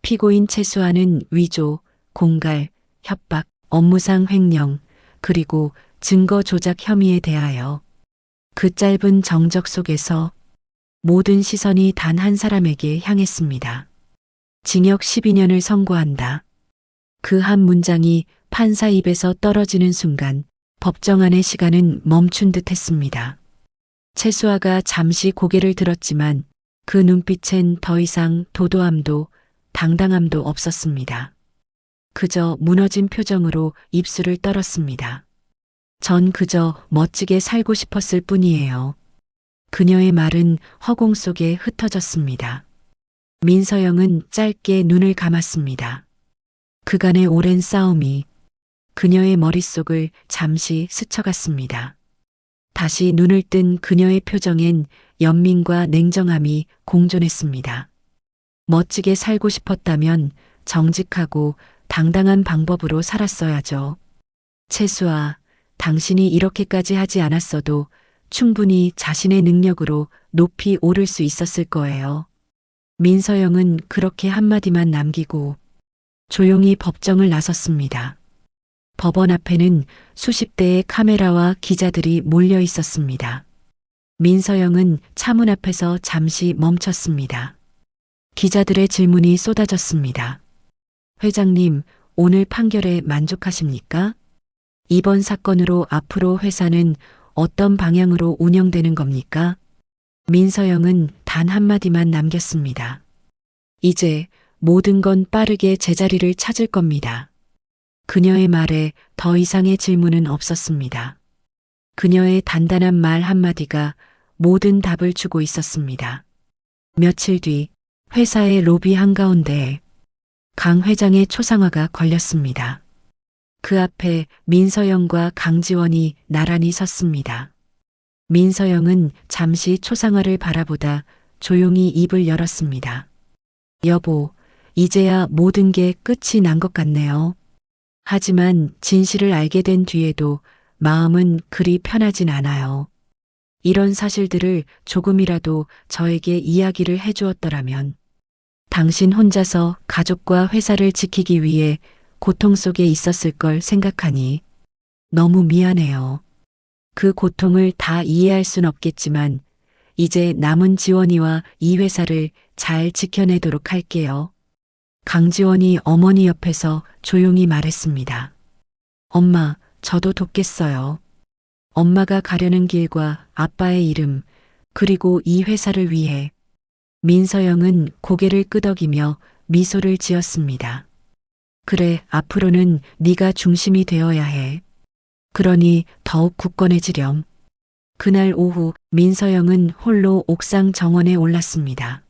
피고인 최수아는 위조, 공갈, 협박, 업무상 횡령, 그리고 증거 조작 혐의에 대하여 그 짧은 정적 속에서 모든 시선이 단 한 사람에게 향했습니다. 징역 12년을 선고한다. 그 한 문장이 판사 입에서 떨어지는 순간 법정 안의 시간은 멈춘 듯 했습니다. 최수아가 잠시 고개를 들었지만 그 눈빛엔 더 이상 도도함도 당당함도 없었습니다. 그저 무너진 표정으로 입술을 떨었습니다. 전 그저 멋지게 살고 싶었을 뿐이에요. 그녀의 말은 허공 속에 흩어졌습니다. 민서영은 짧게 눈을 감았습니다. 그간의 오랜 싸움이 그녀의 머릿속을 잠시 스쳐갔습니다. 다시 눈을 뜬 그녀의 표정엔 연민과 냉정함이 공존했습니다. 멋지게 살고 싶었다면 정직하고 당당한 방법으로 살았어야죠. 최수아, 당신이 이렇게까지 하지 않았어도 충분히 자신의 능력으로 높이 오를 수 있었을 거예요. 민서영은 그렇게 한마디만 남기고 조용히 법정을 나섰습니다. 법원 앞에는 수십 대의 카메라와 기자들이 몰려 있었습니다. 민서영은 차문 앞에서 잠시 멈췄습니다. 기자들의 질문이 쏟아졌습니다. 회장님, 오늘 판결에 만족하십니까? 이번 사건으로 앞으로 회사는 어떤 방향으로 운영되는 겁니까? 민서영은 단 한마디만 남겼습니다. 이제 모든 건 빠르게 제자리를 찾을 겁니다. 그녀의 말에 더 이상의 질문은 없었습니다. 그녀의 단단한 말 한마디가 모든 답을 주고 있었습니다. 며칠 뒤 회사의 로비 한가운데에 강 회장의 초상화가 걸렸습니다. 그 앞에 민서영과 강지원이 나란히 섰습니다. 민서영은 잠시 초상화를 바라보다 조용히 입을 열었습니다. 여보, 이제야 모든 게 끝이 난 것 같네요. 하지만 진실을 알게 된 뒤에도 마음은 그리 편하진 않아요. 이런 사실들을 조금이라도 저에게 이야기를 해주었더라면 당신 혼자서 가족과 회사를 지키기 위해 고통 속에 있었을 걸 생각하니 너무 미안해요. 그 고통을 다 이해할 순 없겠지만 이제 남은 지원이와 이 회사를 잘 지켜내도록 할게요. 강지원이 어머니 옆에서 조용히 말했습니다. 엄마, 저도 돕겠어요. 엄마가 가려는 길과 아빠의 이름, 그리고 이 회사를 위해. 민서영은 고개를 끄덕이며 미소를 지었습니다. 그래, 앞으로는 네가 중심이 되어야 해. 그러니 더욱 굳건해지렴. 그날 오후 민서영은 홀로 옥상 정원에 올랐습니다.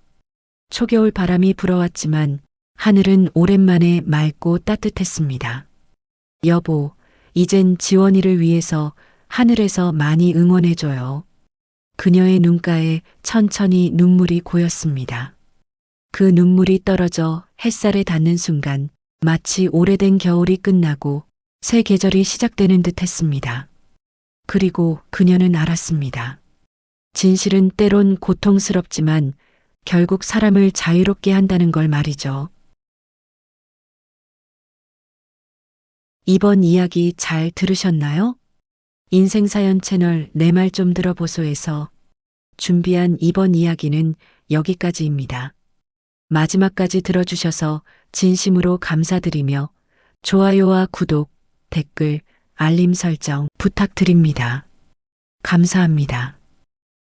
초겨울 바람이 불어왔지만 하늘은 오랜만에 맑고 따뜻했습니다. 여보, 이젠 지원이를 위해서 하늘에서 많이 응원해줘요. 그녀의 눈가에 천천히 눈물이 고였습니다. 그 눈물이 떨어져 햇살에 닿는 순간 마치 오래된 겨울이 끝나고 새 계절이 시작되는 듯 했습니다. 그리고 그녀는 알았습니다. 진실은 때론 고통스럽지만 결국 사람을 자유롭게 한다는 걸 말이죠. 이번 이야기 잘 들으셨나요? 인생사연 채널 내 말 좀 들어보소에서 준비한 이번 이야기는 여기까지입니다. 마지막까지 들어주셔서 진심으로 감사드리며 좋아요와 구독, 댓글, 알림 설정 부탁드립니다. 감사합니다.